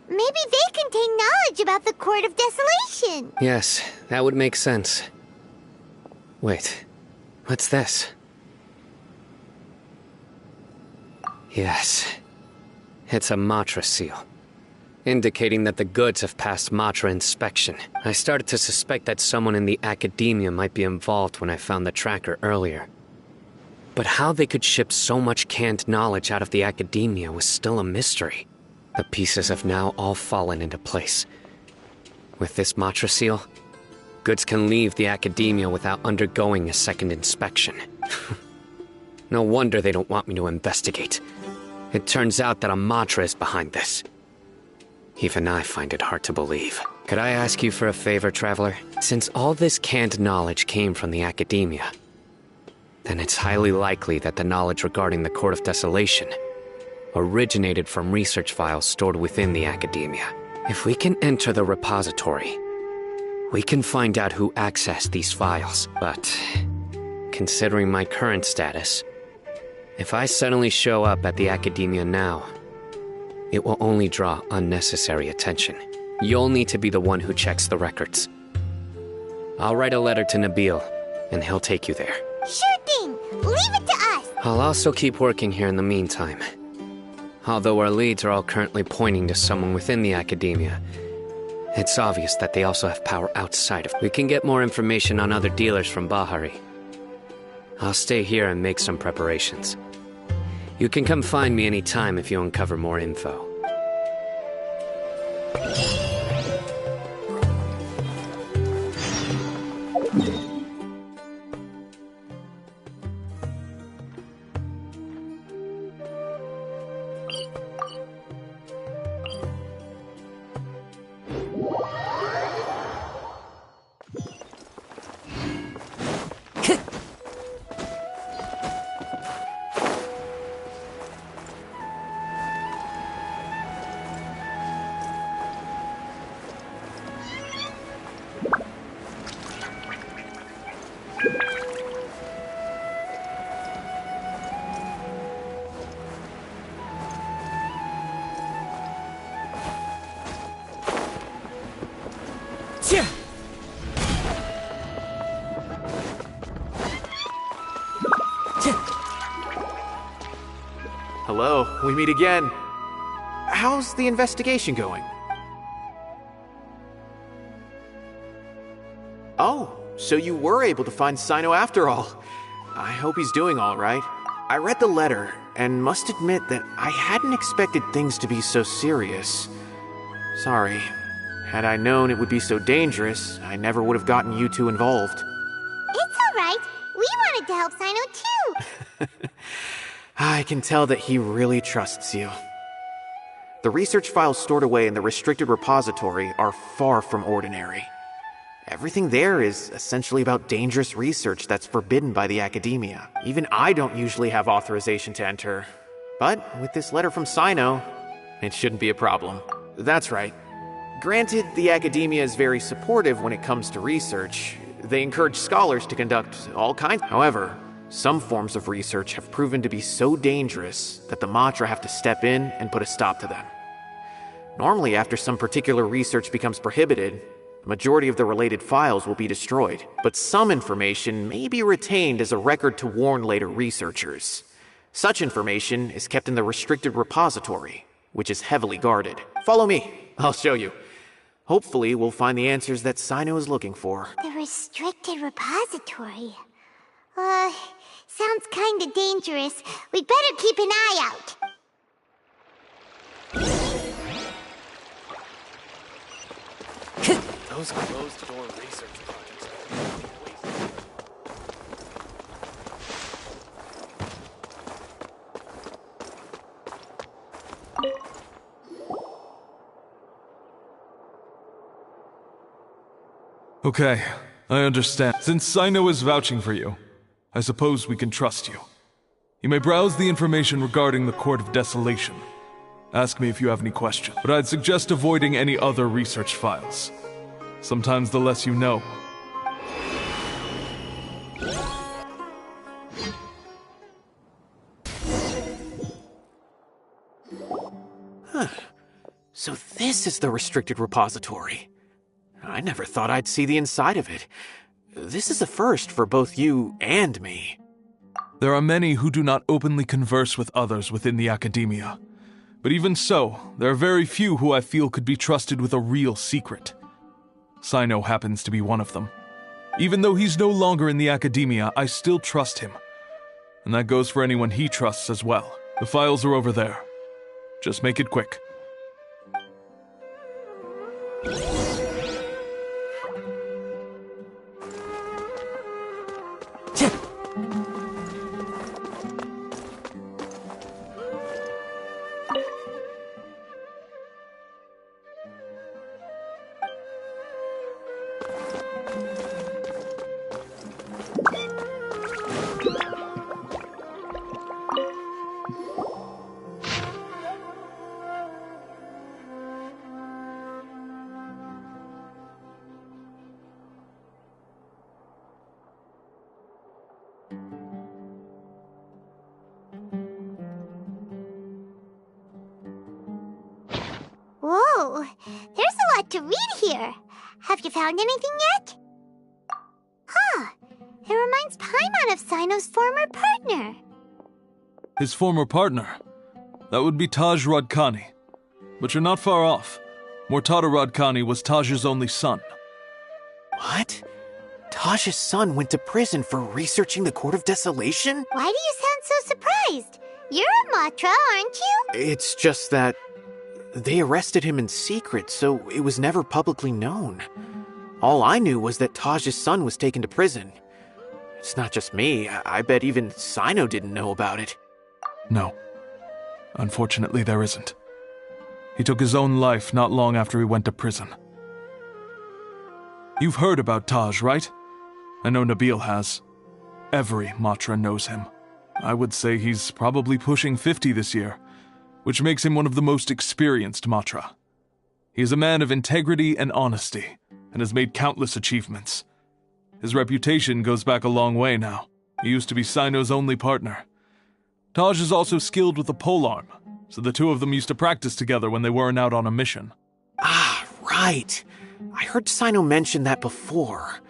Maybe they contain knowledge about the Court of Desolation. Yes, that would make sense. Wait, what's this? Yes, it's a Matra seal, indicating that the goods have passed Matra inspection. I started to suspect that someone in the academia might be involved when I found the tracker earlier. But how they could ship so much canned knowledge out of the academia was still a mystery. The pieces have now all fallen into place. With this Matra seal, goods can leave the academia without undergoing a second inspection. No wonder they don't want me to investigate. It turns out that a Matra is behind this. Even I find it hard to believe. Could I ask you for a favor, Traveler? Since all this canned knowledge came from the academia, then it's highly likely that the knowledge regarding the Court of Desolation originated from research files stored within the academia. If we can enter the repository, we can find out who accessed these files. But considering my current status, if I suddenly show up at the academia now, it will only draw unnecessary attention. You'll need to be the one who checks the records. I'll write a letter to Nabil, and he'll take you there. Sure thing! Leave it to us! I'll also keep working here in the meantime. Although our leads are all currently pointing to someone within the academia, it's obvious that they also have power outside of. We can get more information on other dealers from Bahari. I'll stay here and make some preparations. You can come find me anytime if you uncover more info. Hello, we meet again. How's the investigation going? Oh, so you were able to find Cyno after all. I hope he's doing all right. I read the letter and must admit that I hadn't expected things to be so serious. Sorry. Had I known it would be so dangerous, I never would have gotten you two involved. It's alright. We wanted to help Cyno too. I can tell that he really trusts you. The research files stored away in the restricted repository are far from ordinary. Everything there is essentially about dangerous research that's forbidden by the academia. Even I don't usually have authorization to enter. But with this letter from Cyno, it shouldn't be a problem. That's right. Granted, the academia is very supportive when it comes to research. They encourage scholars to conduct all kinds. However, some forms of research have proven to be so dangerous that the Matra have to step in and put a stop to them. Normally, after some particular research becomes prohibited, the majority of the related files will be destroyed, but some information may be retained as a record to warn later researchers. Such information is kept in the restricted repository, which is heavily guarded. Follow me, I'll show you. Hopefully, we'll find the answers that Cyno is looking for. The restricted repository. Sounds kinda dangerous. We'd better keep an eye out. Those closed-door research projects Okay, I understand. Since Cyno is vouching for you, I suppose we can trust you. You may browse the information regarding the Court of Desolation. Ask me if you have any questions, but I'd suggest avoiding any other research files. Sometimes the less you know. So this is the restricted repository. I never thought I'd see the inside of it. This is a first for both you and me. There are many who do not openly converse with others within the academia. But even so, there are very few who I feel could be trusted with a real secret. Cyno happens to be one of them. Even though he's no longer in the academia, I still trust him. And that goes for anyone he trusts as well. The files are over there. Just make it quick. Whoa, there's a lot to read here. Have you found anything yet? Huh, it reminds Paimon of Cyno's former partner. His former partner? That would be Taj Radkani. But you're not far off. Mortada Radkani was Taj's only son. What? Taj's son went to prison for researching the Court of Desolation? Why do you sound so surprised? You're a Matra, aren't you? It's just that they arrested him in secret, so it was never publicly known. All I knew was that Taj's son was taken to prison. It's not just me. I bet even Cyno didn't know about it. No. Unfortunately, there isn't. He took his own life not long after he went to prison. You've heard about Taj, right? I know Nabil has. Every Matra knows him. I would say he's probably pushing 50 this year, which makes him one of the most experienced Matra. He is a man of integrity and honesty, and has made countless achievements. His reputation goes back a long way now. He used to be Cyno's only partner. Taj is also skilled with the polearm, so the two of them used to practice together when they weren't out on a mission. Ah, right. I heard Cyno mention that before.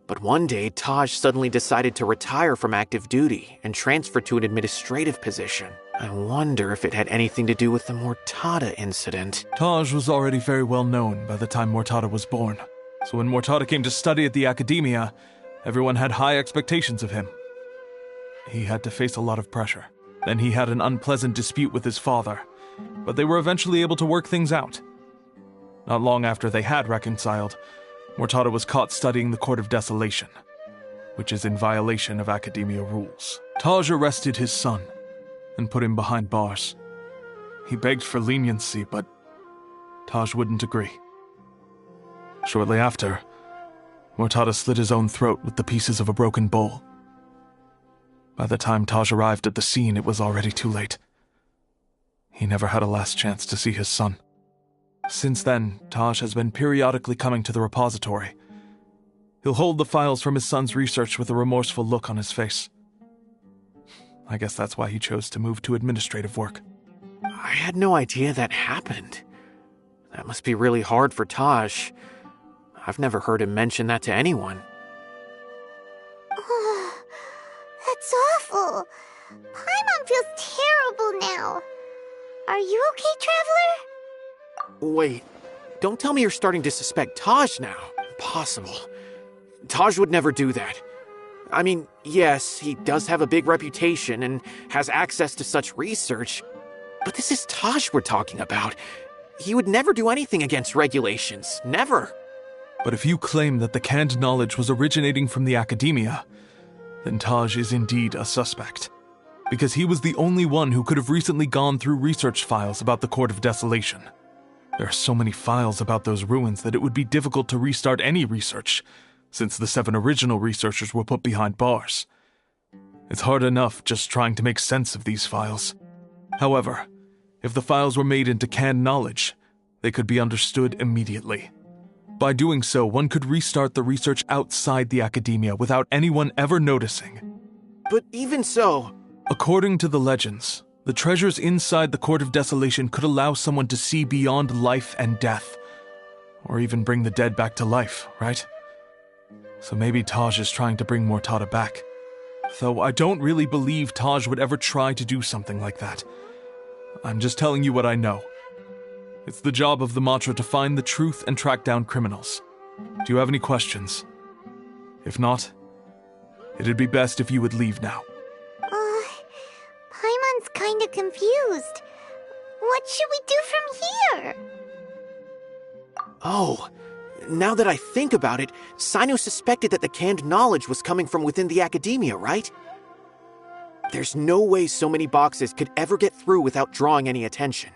But one day, Taj suddenly decided to retire from active duty and transfer to an administrative position. I wonder if it had anything to do with the Mortada incident. Taj was already very well known by the time Mortada was born. So when Mortada came to study at the academia, everyone had high expectations of him. He had to face a lot of pressure. Then he had an unpleasant dispute with his father, but they were eventually able to work things out. Not long after they had reconciled, Mortada was caught studying the Court of Desolation, which is in violation of academia rules. Taj arrested his son and put him behind bars. He begged for leniency, but Taj wouldn't agree. Shortly after, Mortada slit his own throat with the pieces of a broken bowl. By the time Taj arrived at the scene, it was already too late. He never had a last chance to see his son. Since then, Taj has been periodically coming to the repository. He'll hold the files from his son's research with a remorseful look on his face. I guess that's why he chose to move to administrative work. I had no idea that happened. That must be really hard for Taj. I've never heard him mention that to anyone. Oh, that's awful. Paimon feels terrible now. Are you okay, Traveler? Wait, don't tell me you're starting to suspect Taj now. Impossible. Taj would never do that. I mean, yes, he does have a big reputation and has access to such research, but this is Taj we're talking about. He would never do anything against regulations. Never. But if you claim that the canned knowledge was originating from the academia, then Taj is indeed a suspect. Because he was the only one who could have recently gone through research files about the Court of Desolation. There are so many files about those ruins that it would be difficult to restart any research, since the 7 original researchers were put behind bars. It's hard enough just trying to make sense of these files. However, if the files were made into canned knowledge, they could be understood immediately. By doing so, one could restart the research outside the academia without anyone ever noticing. But even so... According to the legends, the treasures inside the Court of Desolation could allow someone to see beyond life and death, or even bring the dead back to life, right? So maybe Taj is trying to bring Mortada back. Though I don't really believe Taj would ever try to do something like that. I'm just telling you what I know. It's the job of the Matra to find the truth and track down criminals. Do you have any questions? If not, it'd be best if you would leave now. kinda confused. What should we do from here? Oh, now that I think about it, Cyno suspected that the canned knowledge was coming from within the academia, right? There's no way so many boxes could ever get through without drawing any attention.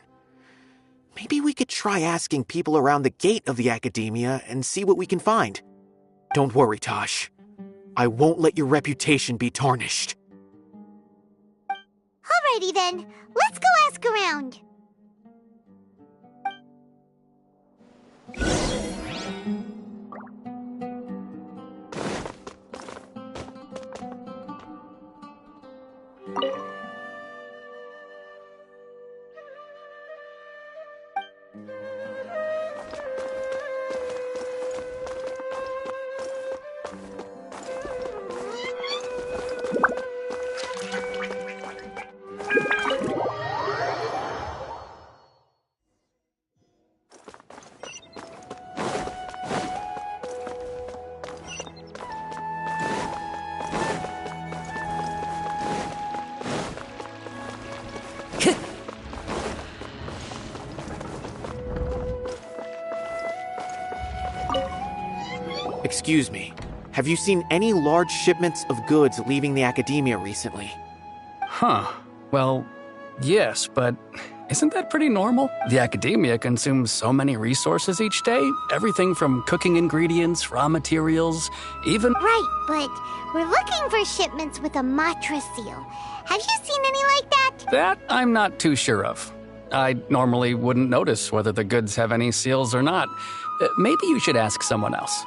Maybe we could try asking people around the gate of the academia and see what we can find. Don't worry, Taj. I won't let your reputation be tarnished. Alrighty then, let's go ask around. Excuse me, have you seen any large shipments of goods leaving the academia recently? Huh. Well, yes, but isn't that pretty normal? The academia consumes so many resources each day. Everything from cooking ingredients, raw materials, even... Right, but we're looking for shipments with a Matra seal. Have you seen any like that? That I'm not too sure of. I normally wouldn't notice whether the goods have any seals or not. Maybe you should ask someone else.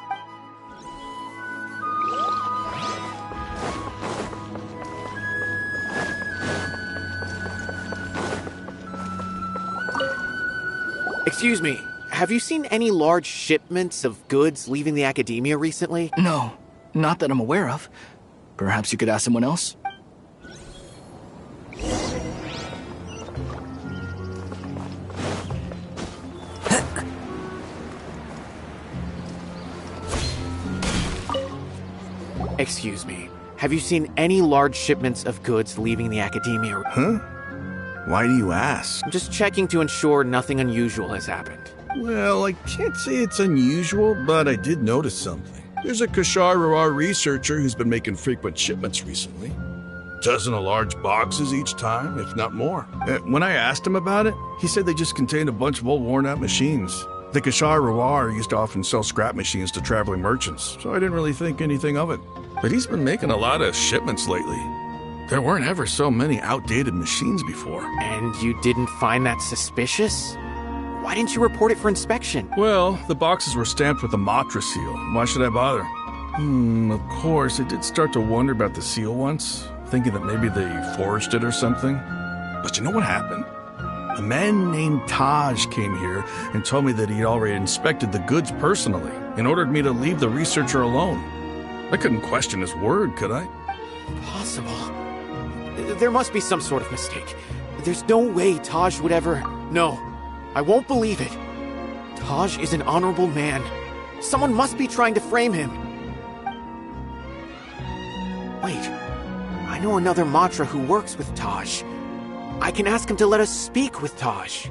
Excuse me, have you seen any large shipments of goods leaving the academia recently? No, not that I'm aware of. Perhaps you could ask someone else? Excuse me, have you seen any large shipments of goods leaving the academia? Huh? Why do you ask? I'm just checking to ensure nothing unusual has happened. Well, I can't say it's unusual, but I did notice something. There's a Kashar researcher who's been making frequent shipments recently. Dozen of large boxes each time, if not more. When I asked him about it, he said they just contained a bunch of old worn-out machines. The Kashar used to often sell scrap machines to traveling merchants, so I didn't really think anything of it. But he's been making a lot of shipments lately. There weren't ever so many outdated machines before. And you didn't find that suspicious? Why didn't you report it for inspection? Well, the boxes were stamped with a Matra seal. Why should I bother? Of course, I did start to wonder about the seal once, thinking that maybe they forged it or something. But you know what happened? A man named Taj came here and told me that he'd already inspected the goods personally and ordered me to leave the researcher alone. I couldn't question his word, could I? Impossible. There must be some sort of mistake. There's no way Taj would ever... No, I won't believe it. Taj is an honorable man. Someone must be trying to frame him. Wait, I know another Matra who works with Taj. I can ask him to let us speak with Taj.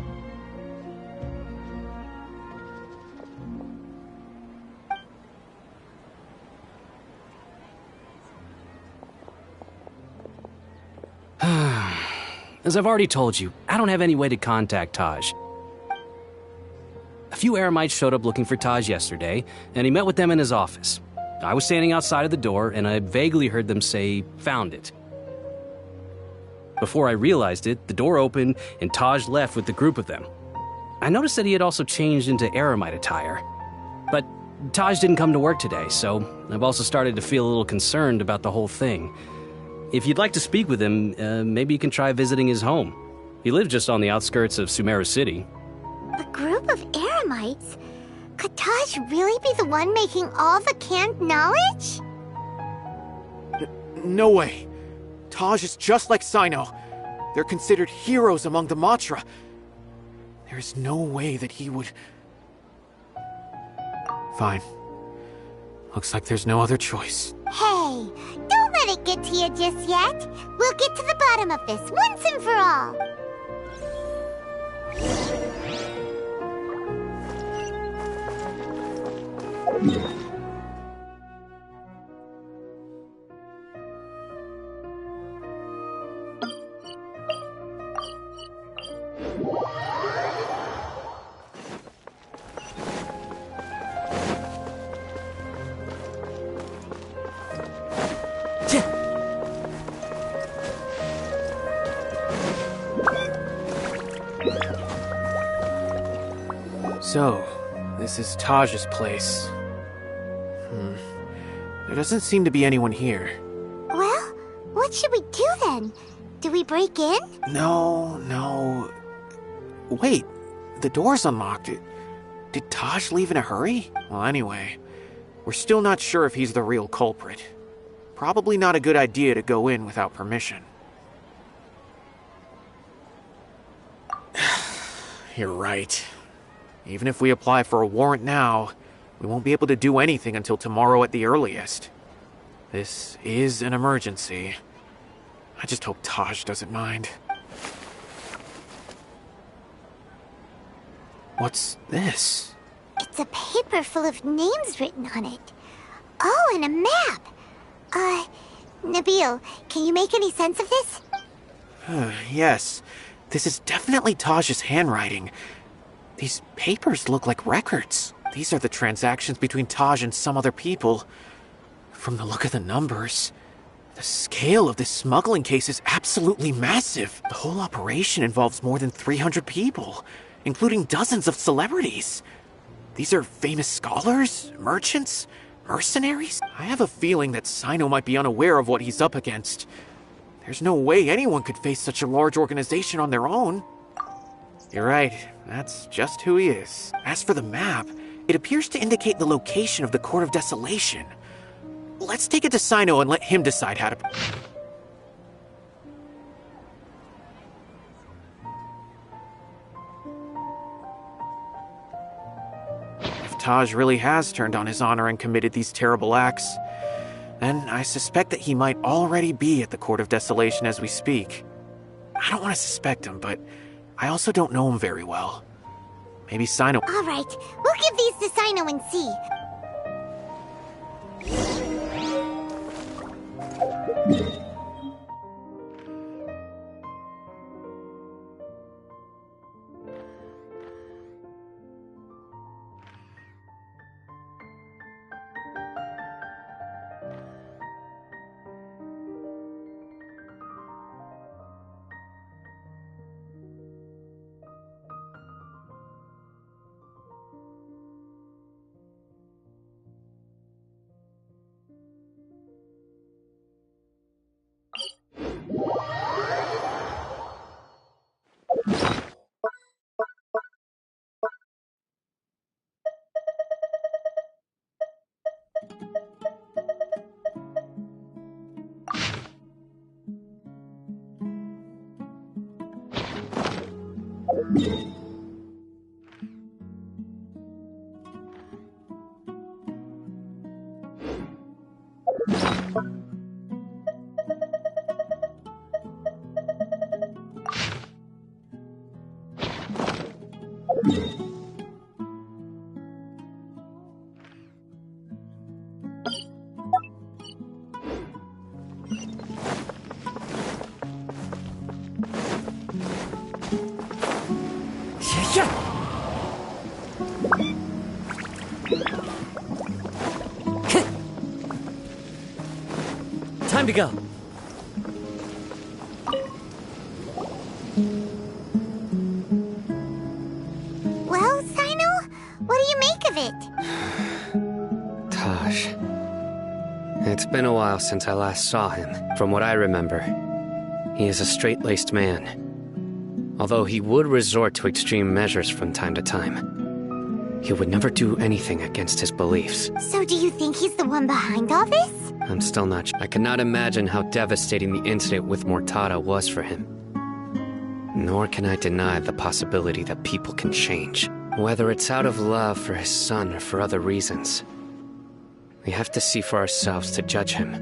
As I've already told you, I don't have any way to contact Taj. A few Eremites showed up looking for Taj yesterday, and he met with them in his office. I was standing outside of the door, and I vaguely heard them say, "Found it." Before I realized it, the door opened, and Taj left with the group of them. I noticed that he had also changed into Eremite attire. But Taj didn't come to work today, so I've also started to feel a little concerned about the whole thing. If you'd like to speak with him, maybe you can try visiting his home. He lives just on the outskirts of Sumeru City. A group of Eremites? Could Taj really be the one making all the canned knowledge? No way. Taj is just like Cyno. They're considered heroes among the Matra. There is no way that he would... Fine. Looks like there's no other choice. Hey, don't let it get to you just yet. We'll get to the bottom of this once and for all. So, this is Taj's place. There doesn't seem to be anyone here. Well, what should we do then? Do we break in? No. Wait, the door's unlocked. Did Taj leave in a hurry? Well, anyway, we're still not sure if he's the real culprit. Probably not a good idea to go in without permission. You're right. Even if we apply for a warrant now, we won't be able to do anything until tomorrow at the earliest. This is an emergency. I just hope Taj doesn't mind. What's this? It's a paper full of names written on it. Oh, and a map. Nabil, can you make any sense of this? Yes, this is definitely Taj's handwriting. These papers look like records. These are the transactions between Taj and some other people. From the look of the numbers, the scale of this smuggling case is absolutely massive. The whole operation involves more than 300 people, including dozens of celebrities. These are famous scholars, merchants, mercenaries. I have a feeling that Cyno might be unaware of what he's up against. There's no way anyone could face such a large organization on their own. You're right, that's just who he is. As for the map, it appears to indicate the location of the Court of Desolation. Let's take it to Cyno and let him decide how to... If Taj really has turned on his honor and committed these terrible acts, then I suspect that he might already be at the Court of Desolation as we speak. I don't want to suspect him, but I also don't know him very well. Maybe Cyno... All right, we'll give these to Cyno and see. Time to go. Well, Cyno, what do you make of it? Taj. It's been a while since I last saw him. From what I remember, he is a straight-laced man. Although he would resort to extreme measures from time to time, he would never do anything against his beliefs. So do you think he's the one behind all this? I'm still not sure. I cannot imagine how devastating the incident with Mortada was for him. Nor can I deny the possibility that people can change. Whether it's out of love for his son or for other reasons. We have to see for ourselves to judge him.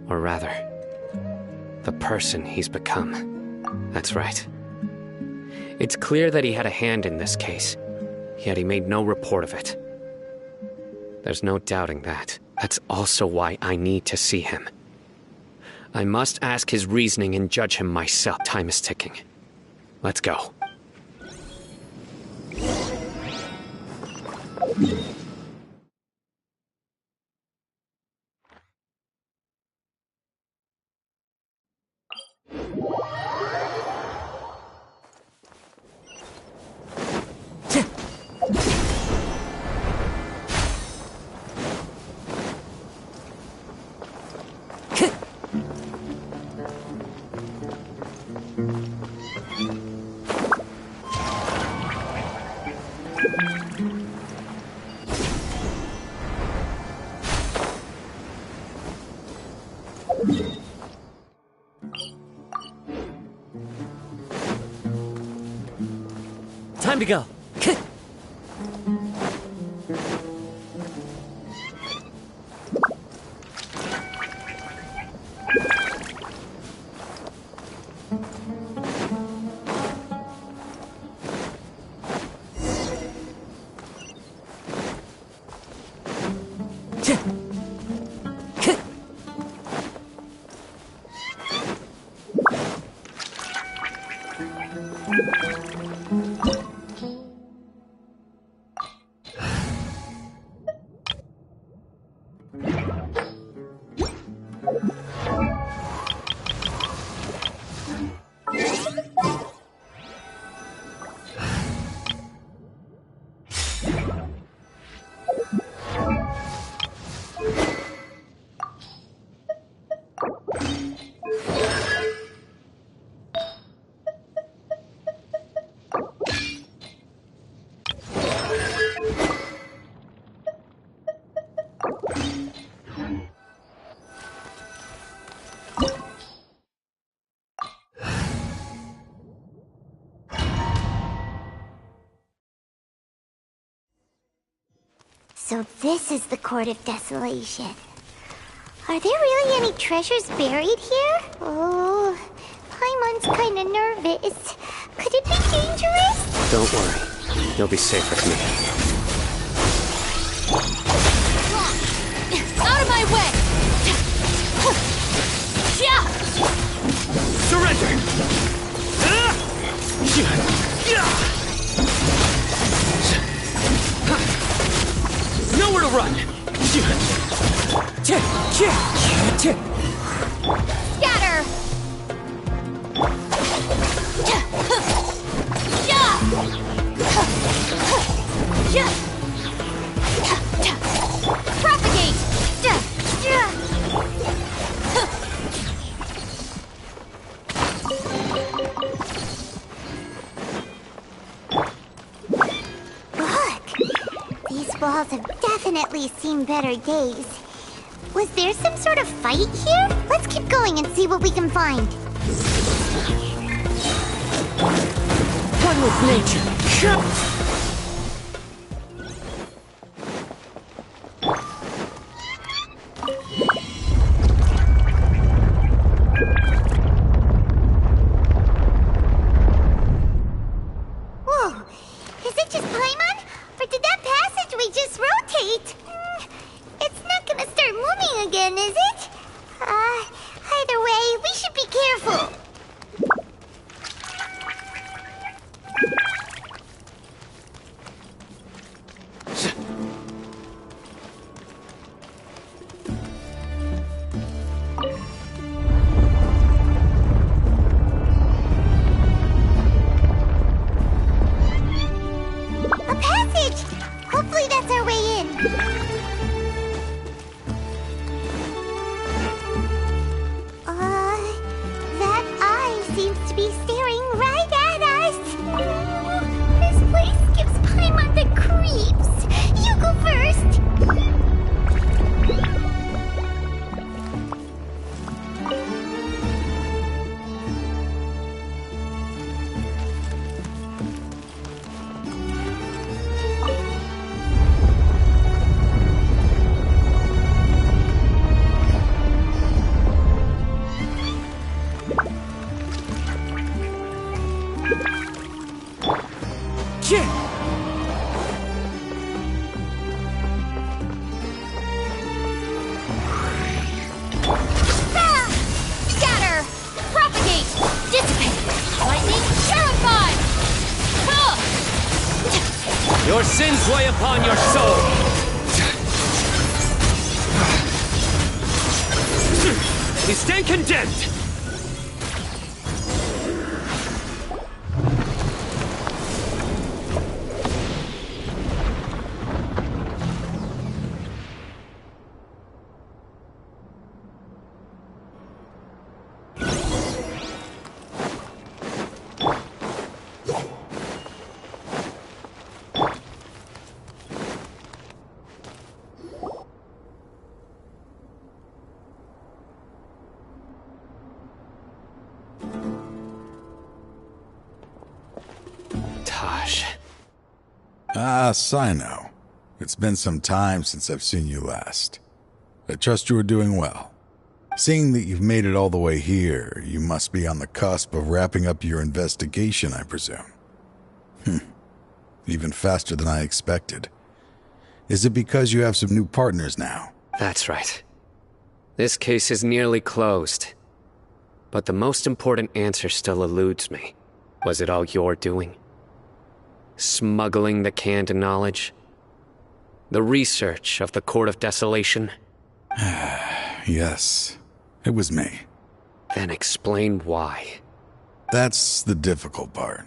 Or rather, the person he's become. That's right. It's clear that he had a hand in this case, yet he made no report of it. There's no doubting that. That's also why I need to see him. I must ask his reasoning and judge him myself. Time is ticking. Let's go. Time to go. So this is the Court of Desolation. Are there really any treasures buried here? Oh, Paimon's kinda nervous. Could it be dangerous? Don't worry. You'll be safe with me. Out of my way! Surrender! Nowhere to run! Scatter! Propagate! Look! These walls have definitely seen better days. Was there some sort of fight here? Let's keep going and see what we can find. One with nature. Whoa! Is it just Paimon? Or did that passageway just rotate? It's not gonna start moving again, is it? Either way, we should be careful. A passage! Hopefully that's our way in. Scatter! Propagate! Dissipate! Lightning purify! Your sins weigh upon your soul! You stand condemned! Ah, Cyno. It's been some time since I've seen you last. I trust you are doing well. Seeing that you've made it all the way here, you must be on the cusp of wrapping up your investigation, I presume. Even faster than I expected. Is it because you have some new partners now? That's right. This case is nearly closed. But the most important answer still eludes me. Was it all your doing? Smuggling the canned knowledge? The research of the Court of Desolation? Yes, it was me. Then explain why. That's the difficult part.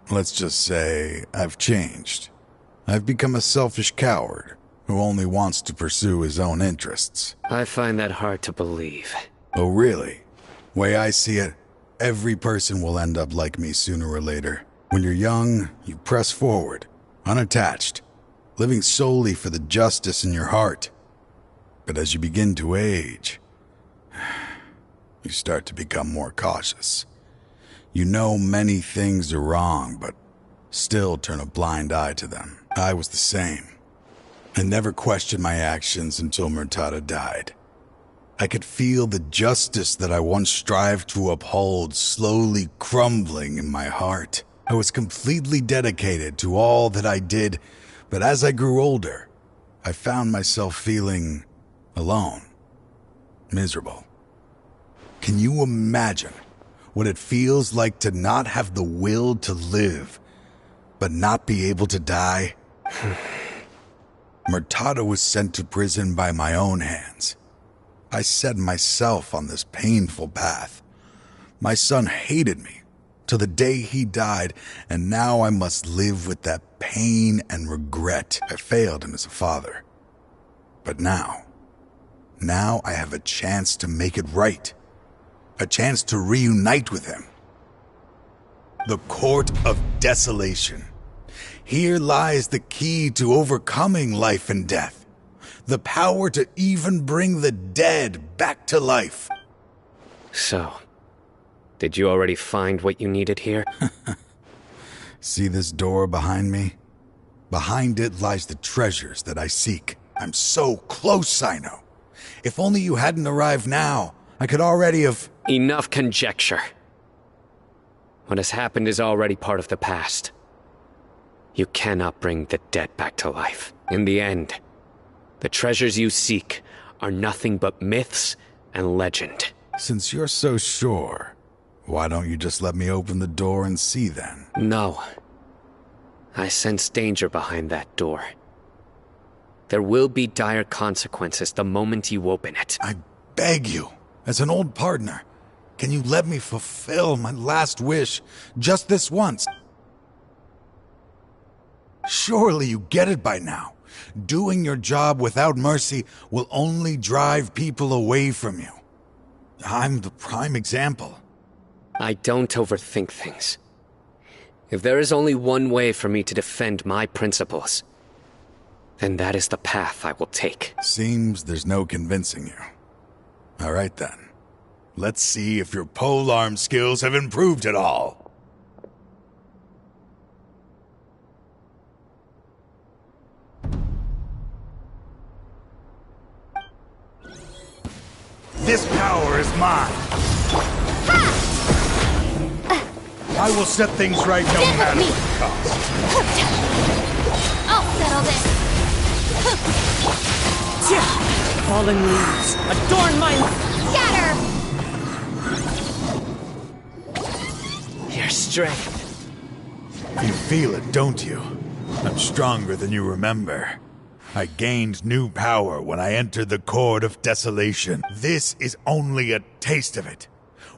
Let's just say I've changed. I've become a selfish coward who only wants to pursue his own interests. I find that hard to believe. Oh, really? Way I see it, every person will end up like me sooner or later. When you're young, you press forward, unattached, living solely for the justice in your heart. But as you begin to age, you start to become more cautious. You know many things are wrong, but still turn a blind eye to them. I was the same. I never questioned my actions until Murtada died. I could feel the justice that I once strived to uphold slowly crumbling in my heart. I was completely dedicated to all that I did, but as I grew older, I found myself feeling alone, miserable. Can you imagine what it feels like to not have the will to live, but not be able to die? Murtada was sent to prison by my own hands. I set myself on this painful path. My son hated me till the day he died, and now I must live with that pain and regret. I failed him as a father. But now I have a chance to make it right. A chance to reunite with him. The Court of Desolation. Here lies the key to overcoming life and death. The power to even bring the dead back to life. So, did you already find what you needed here? See this door behind me? Behind it lies the treasures that I seek. I'm so close, Cyno. If only you hadn't arrived now, I could already have... Enough conjecture. What has happened is already part of the past. You cannot bring the dead back to life. In the end, the treasures you seek are nothing but myths and legend. Since you're so sure, why don't you just let me open the door and see then? No. I sense danger behind that door. There will be dire consequences the moment you open it. I beg you, as an old partner, can you let me fulfill my last wish just this once? Surely you get it by now. Doing your job without mercy will only drive people away from you. I'm the prime example. I don't overthink things. If there is only one way for me to defend my principles, then that is the path I will take. Seems there's no convincing you. All right then. Let's see if your polearm skills have improved at all. This power is mine. I will set things right no Stand with matter me. the cost. I'll settle this. Fallen leaves, adorn my... Shatter! Your strength. You feel it, don't you? I'm stronger than you remember. I gained new power when I entered the Court of Desolation. This is only a taste of it.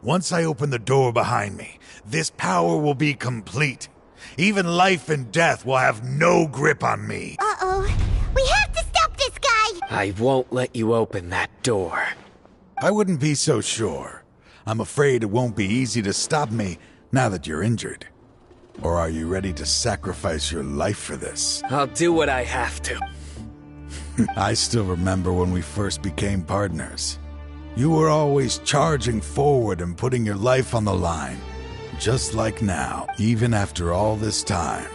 Once I open the door behind me, this power will be complete. Even life and death will have no grip on me. Uh-oh. We have to stop this guy! I won't let you open that door. I wouldn't be so sure. I'm afraid it won't be easy to stop me now that you're injured. Or are you ready to sacrifice your life for this? I'll do what I have to. I still remember when we first became partners. You were always charging forward and putting your life on the line. Just like now, even after all this time,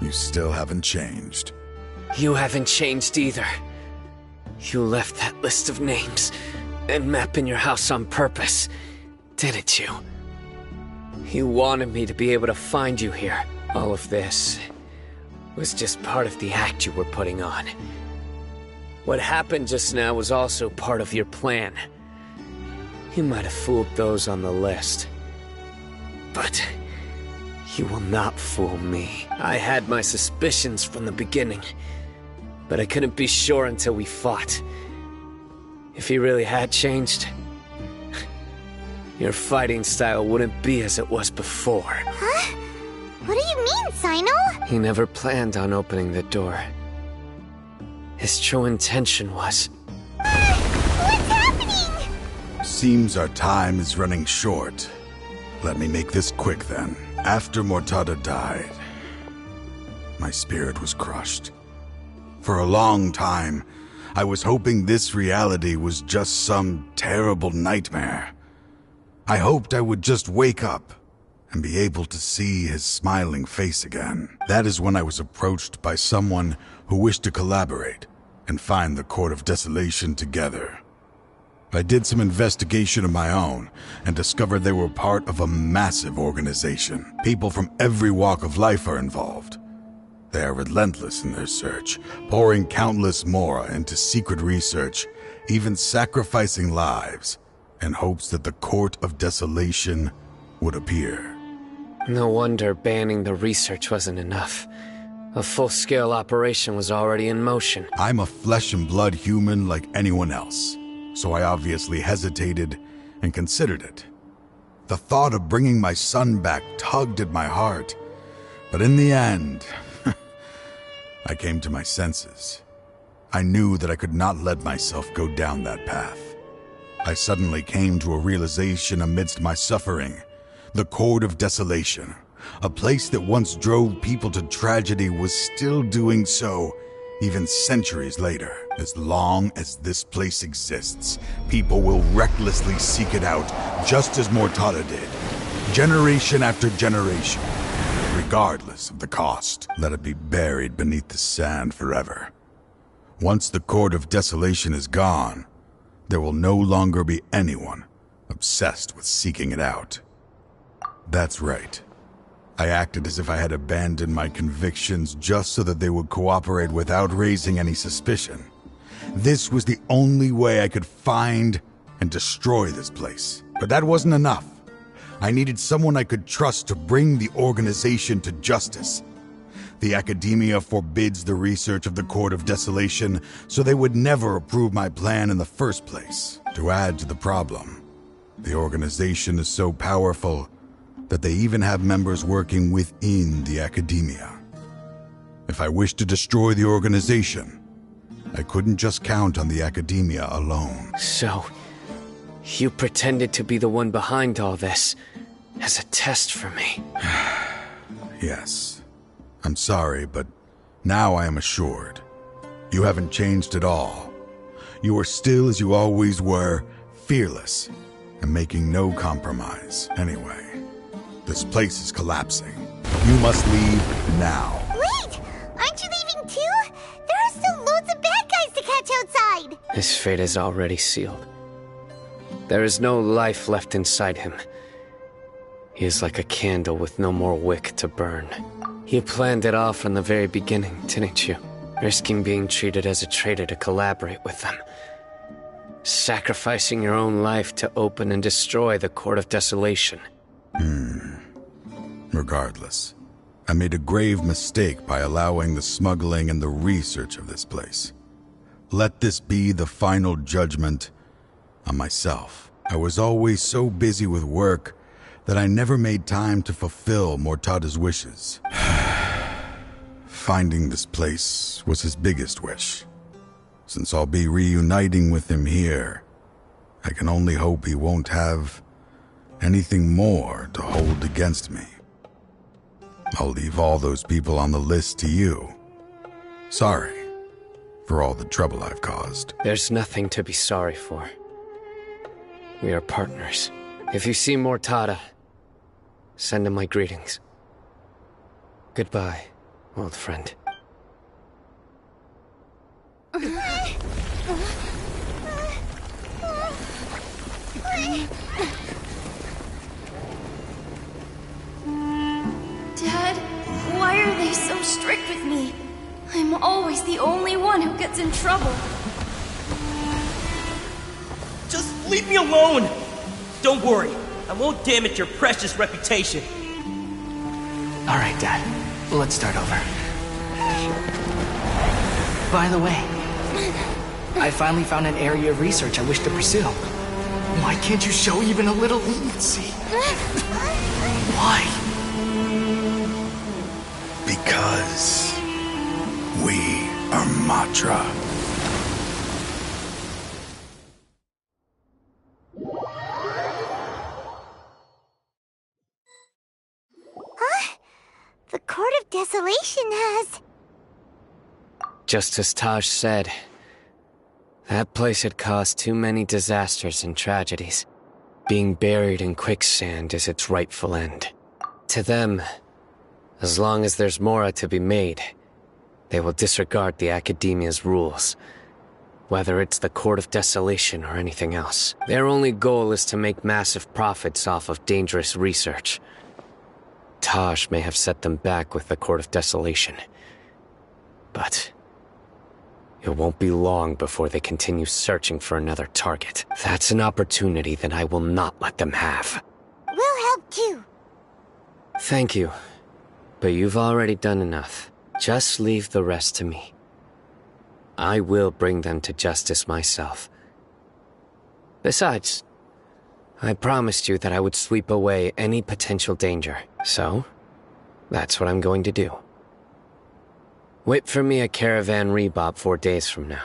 you still haven't changed. You haven't changed either. You left that list of names and map in your house on purpose, didn't you? You wanted me to be able to find you here. All of this was just part of the act you were putting on. What happened just now was also part of your plan. You might have fooled those on the list, but you will not fool me. I had my suspicions from the beginning, but I couldn't be sure until we fought. If you really had changed, your fighting style wouldn't be as it was before. Huh? What do you mean, Cyno? He never planned on opening the door. His true intention was... What's happening? Seems our time is running short. Let me make this quick then. After Mortada died, my spirit was crushed. For a long time, I was hoping this reality was just some terrible nightmare. I hoped I would just wake up and be able to see his smiling face again. That is when I was approached by someone who wished to collaborate and find the Court of Desolation together. I did some investigation of my own and discovered they were part of a massive organization. People from every walk of life are involved. They are relentless in their search, pouring countless mora into secret research, even sacrificing lives in hopes that the Court of Desolation would appear. No wonder banning the research wasn't enough. A full-scale operation was already in motion. I'm a flesh and blood human like anyone else, so I obviously hesitated and considered it. The thought of bringing my son back tugged at my heart, but in the end, I came to my senses. I knew that I could not let myself go down that path. I suddenly came to a realization amidst my suffering. The Court of Desolation, a place that once drove people to tragedy, was still doing so, even centuries later. As long as this place exists, people will recklessly seek it out, just as Mortada did, generation after generation, regardless of the cost. Let it be buried beneath the sand forever. Once the Court of Desolation is gone, there will no longer be anyone obsessed with seeking it out. That's right. I acted as if I had abandoned my convictions just so that they would cooperate without raising any suspicion. This was the only way I could find and destroy this place. But that wasn't enough. I needed someone I could trust to bring the organization to justice. The Academia forbids the research of the Court of Desolation, so they would never approve my plan in the first place. To add to the problem, the organization is so powerful that they even have members working within the Academia. If I wished to destroy the organization, I couldn't just count on the Academia alone. So, you pretended to be the one behind all this, as a test for me. Yes. I'm sorry, but now I am assured. You haven't changed at all. You are still as you always were, fearless, and making no compromise. Anyway, this place is collapsing. You must leave now. Wait! Aren't you leaving too? There are still loads of bad guys to catch outside! His fate is already sealed. There is no life left inside him. He is like a candle with no more wick to burn. You planned it all from the very beginning, didn't you? Risking being treated as a traitor to collaborate with them. Sacrificing your own life to open and destroy the Court of Desolation. Regardless, I made a grave mistake by allowing the smuggling and the research of this place. Let this be the final judgment on myself. I was always so busy with work that I never made time to fulfill Mortada's wishes. Finding this place was his biggest wish. Since I'll be reuniting with him here, I can only hope he won't have anything more to hold against me. I'll leave all those people on the list to you. Sorry for all the trouble I've caused. There's nothing to be sorry for. We are partners. If you see Mortada, send him my greetings. Goodbye, old friend. Dad, why are they so strict with me? I'm always the only one who gets in trouble. Just leave me alone! Don't worry, I won't damage your precious reputation. Alright, Dad. Let's start over. By the way, I finally found an area of research I wish to pursue. Why can't you show even a little leniency? Why? Because we are Matra. The Court of Desolation has... Just as Taj said, that place had caused too many disasters and tragedies. Being buried in quicksand is its rightful end. To them, as long as there's more to be made, they will disregard the Academia's rules. Whether it's the Court of Desolation or anything else. Their only goal is to make massive profits off of dangerous research. Taj may have set them back with the Court of Desolation. But it won't be long before they continue searching for another target. That's an opportunity that I will not let them have. We'll help too. Thank you, but you've already done enough. Just leave the rest to me. I will bring them to justice myself. Besides, I promised you that I would sweep away any potential danger, so that's what I'm going to do. Wait for me at Caravan Rebop 4 days from now.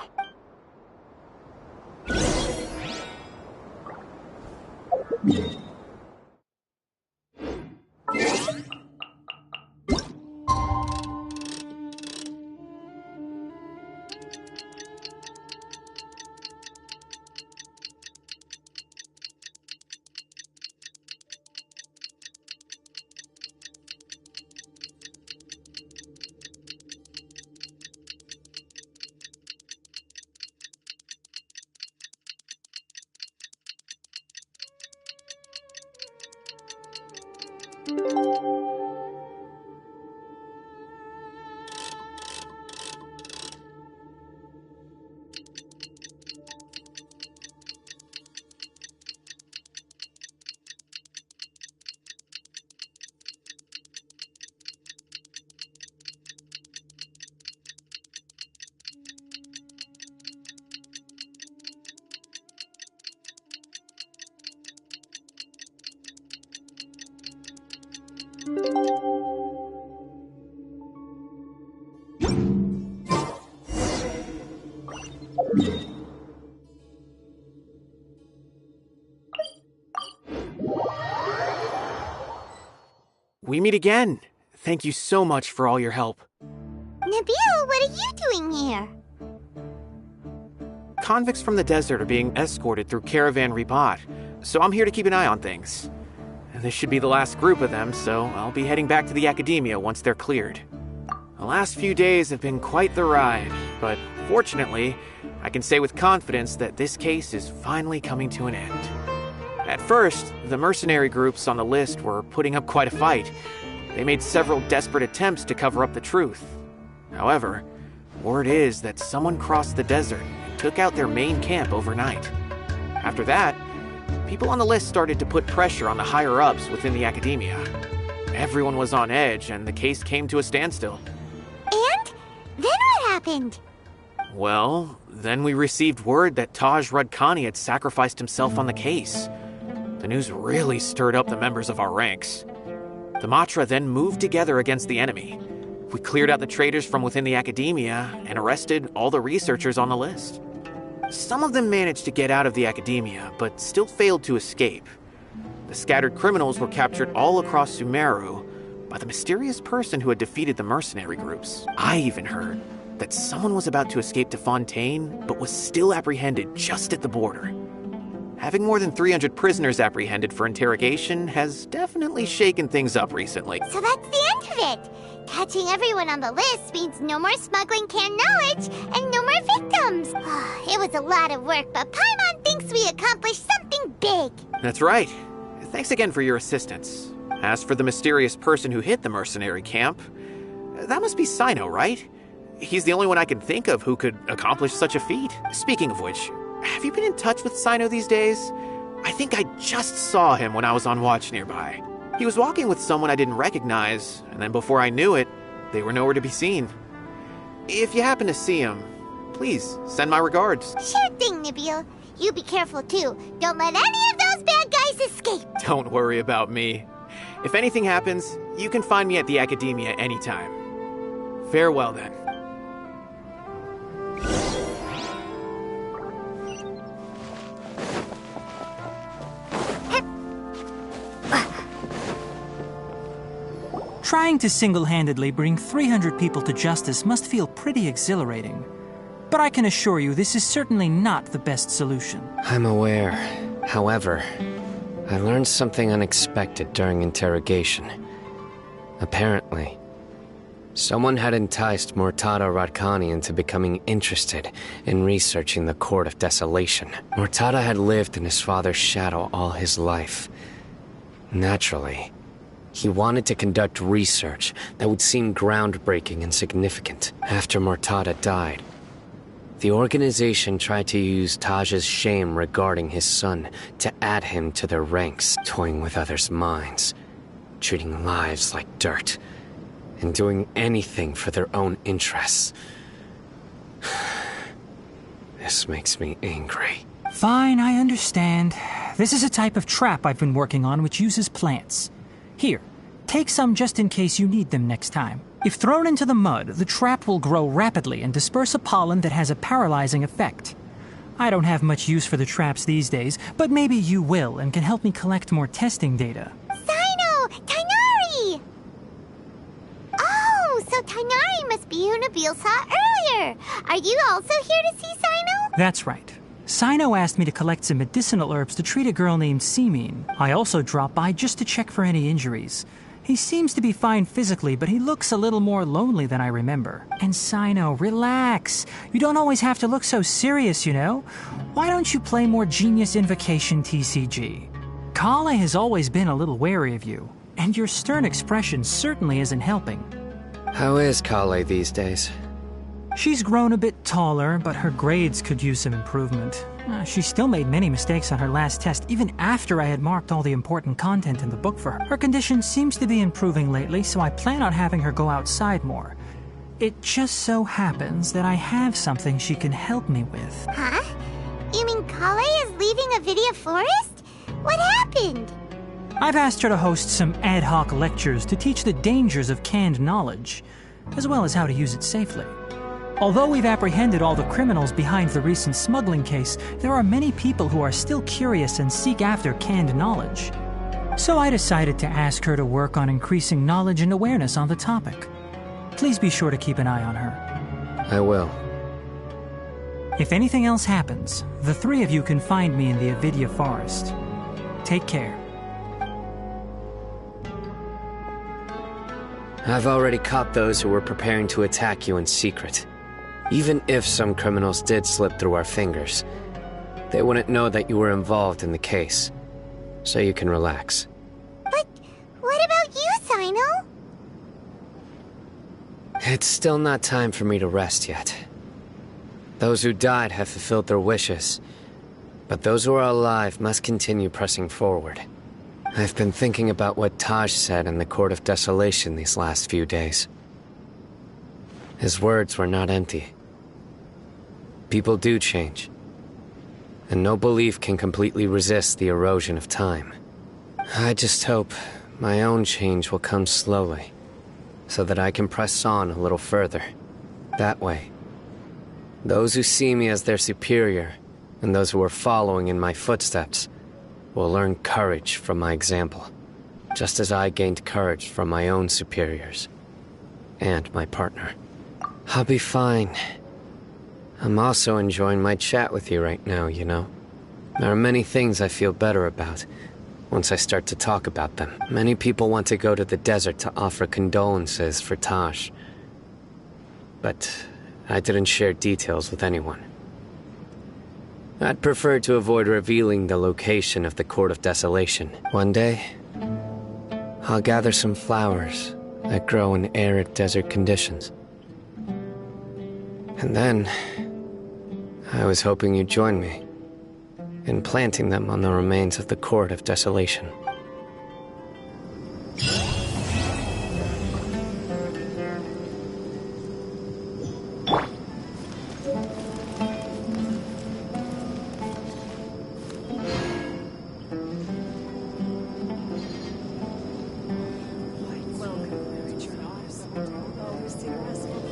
We meet again. Thank you so much for all your help. Nabil, what are you doing here? Convicts from the desert are being escorted through Caravan Rebot, so I'm here to keep an eye on things. This should be the last group of them, so I'll be heading back to the Academia once they're cleared. The last few days have been quite the ride, but fortunately, I can say with confidence that this case is finally coming to an end. At first, the mercenary groups on the list were putting up quite a fight. They made several desperate attempts to cover up the truth. However, word is that someone crossed the desert and took out their main camp overnight. After that, people on the list started to put pressure on the higher-ups within the academia. Everyone was on edge, and the case came to a standstill. And? Then what happened? Well, then we received word that Taj Rudkani had sacrificed himself on the case. The news really stirred up the members of our ranks. The Matra then moved together against the enemy. We cleared out the traitors from within the academia and arrested all the researchers on the list. Some of them managed to get out of the academia, but still failed to escape. The scattered criminals were captured all across Sumeru by the mysterious person who had defeated the mercenary groups. I even heard that someone was about to escape to Fontaine, but was still apprehended just at the border. Having more than 300 prisoners apprehended for interrogation has definitely shaken things up recently. So that's the end of it. Catching everyone on the list means no more smuggling canned knowledge and no more victims. It was a lot of work, but Paimon thinks we accomplished something big. That's right. Thanks again for your assistance. As for the mysterious person who hit the mercenary camp, that must be Cyno, right? He's the only one I can think of who could accomplish such a feat. Speaking of which, have you been in touch with Cyno these days? I think I just saw him when I was on watch nearby. He was walking with someone I didn't recognize, and then before I knew it, they were nowhere to be seen. If you happen to see him, please send my regards. Sure thing, Nabil. You be careful too. Don't let any of those bad guys escape. Don't worry about me. If anything happens, you can find me at the Academia anytime. Farewell then. Trying to single-handedly bring 300 people to justice must feel pretty exhilarating. But I can assure you this is certainly not the best solution. I'm aware. However, I learned something unexpected during interrogation. Apparently, someone had enticed Murtada Radkani into becoming interested in researching the Court of Desolation. Murtada had lived in his father's shadow all his life. Naturally, he wanted to conduct research that would seem groundbreaking and significant. After Murtada died, the organization tried to use Taj's shame regarding his son to add him to their ranks, toying with others' minds, treating lives like dirt, and doing anything for their own interests. This makes me angry. Fine, I understand. This is a type of trap I've been working on which uses plants. Here, take some just in case you need them next time. If thrown into the mud, the trap will grow rapidly and disperse a pollen that has a paralyzing effect. I don't have much use for the traps these days, but maybe you will and can help me collect more testing data. Cyno! Tainari! Oh, so Tainari must be who Nabil saw earlier. Are you also here to see Cyno? That's right. Cyno asked me to collect some medicinal herbs to treat a girl named Semin. I also dropped by just to check for any injuries. He seems to be fine physically, but he looks a little more lonely than I remember. And Cyno, relax. You don't always have to look so serious, you know? Why don't you play more Genius Invocation TCG? Kale has always been a little wary of you, and your stern expression certainly isn't helping. How is Kale these days? She's grown a bit taller, but her grades could use some improvement. She still made many mistakes on her last test, even after I had marked all the important content in the book for her. Her condition seems to be improving lately, so I plan on having her go outside more. It just so happens that I have something she can help me with. Huh? You mean Kale is leaving Avidia Forest? What happened? I've asked her to host some ad hoc lectures to teach the dangers of canned knowledge, as well as how to use it safely. Although we've apprehended all the criminals behind the recent smuggling case, there are many people who are still curious and seek after canned knowledge. So I decided to ask her to work on increasing knowledge and awareness on the topic. Please be sure to keep an eye on her. I will. If anything else happens, the three of you can find me in the Avidia Forest. Take care. I've already caught those who were preparing to attack you in secret. Even if some criminals did slip through our fingers, they wouldn't know that you were involved in the case. so you can relax. But what about you, Cyno? It's still not time for me to rest yet. Those who died have fulfilled their wishes, but those who are alive must continue pressing forward. I've been thinking about what Taj said in the Court of Desolation these last few days. His words were not empty. People do change, and no belief can completely resist the erosion of time. I just hope my own change will come slowly, so that I can press on a little further. That way, those who see me as their superior, and those who are following in my footsteps, will learn courage from my example, just as I gained courage from my own superiors, and my partner. I'll be fine. I'm also enjoying my chat with you right now, you know. There are many things I feel better about once I start to talk about them. Many people want to go to the desert to offer condolences for Taj, but I didn't share details with anyone. I'd prefer to avoid revealing the location of the Court of Desolation. One day, I'll gather some flowers that grow in arid desert conditions. And then, I was hoping you'd join me in planting them on the remains of the Court of Desolation.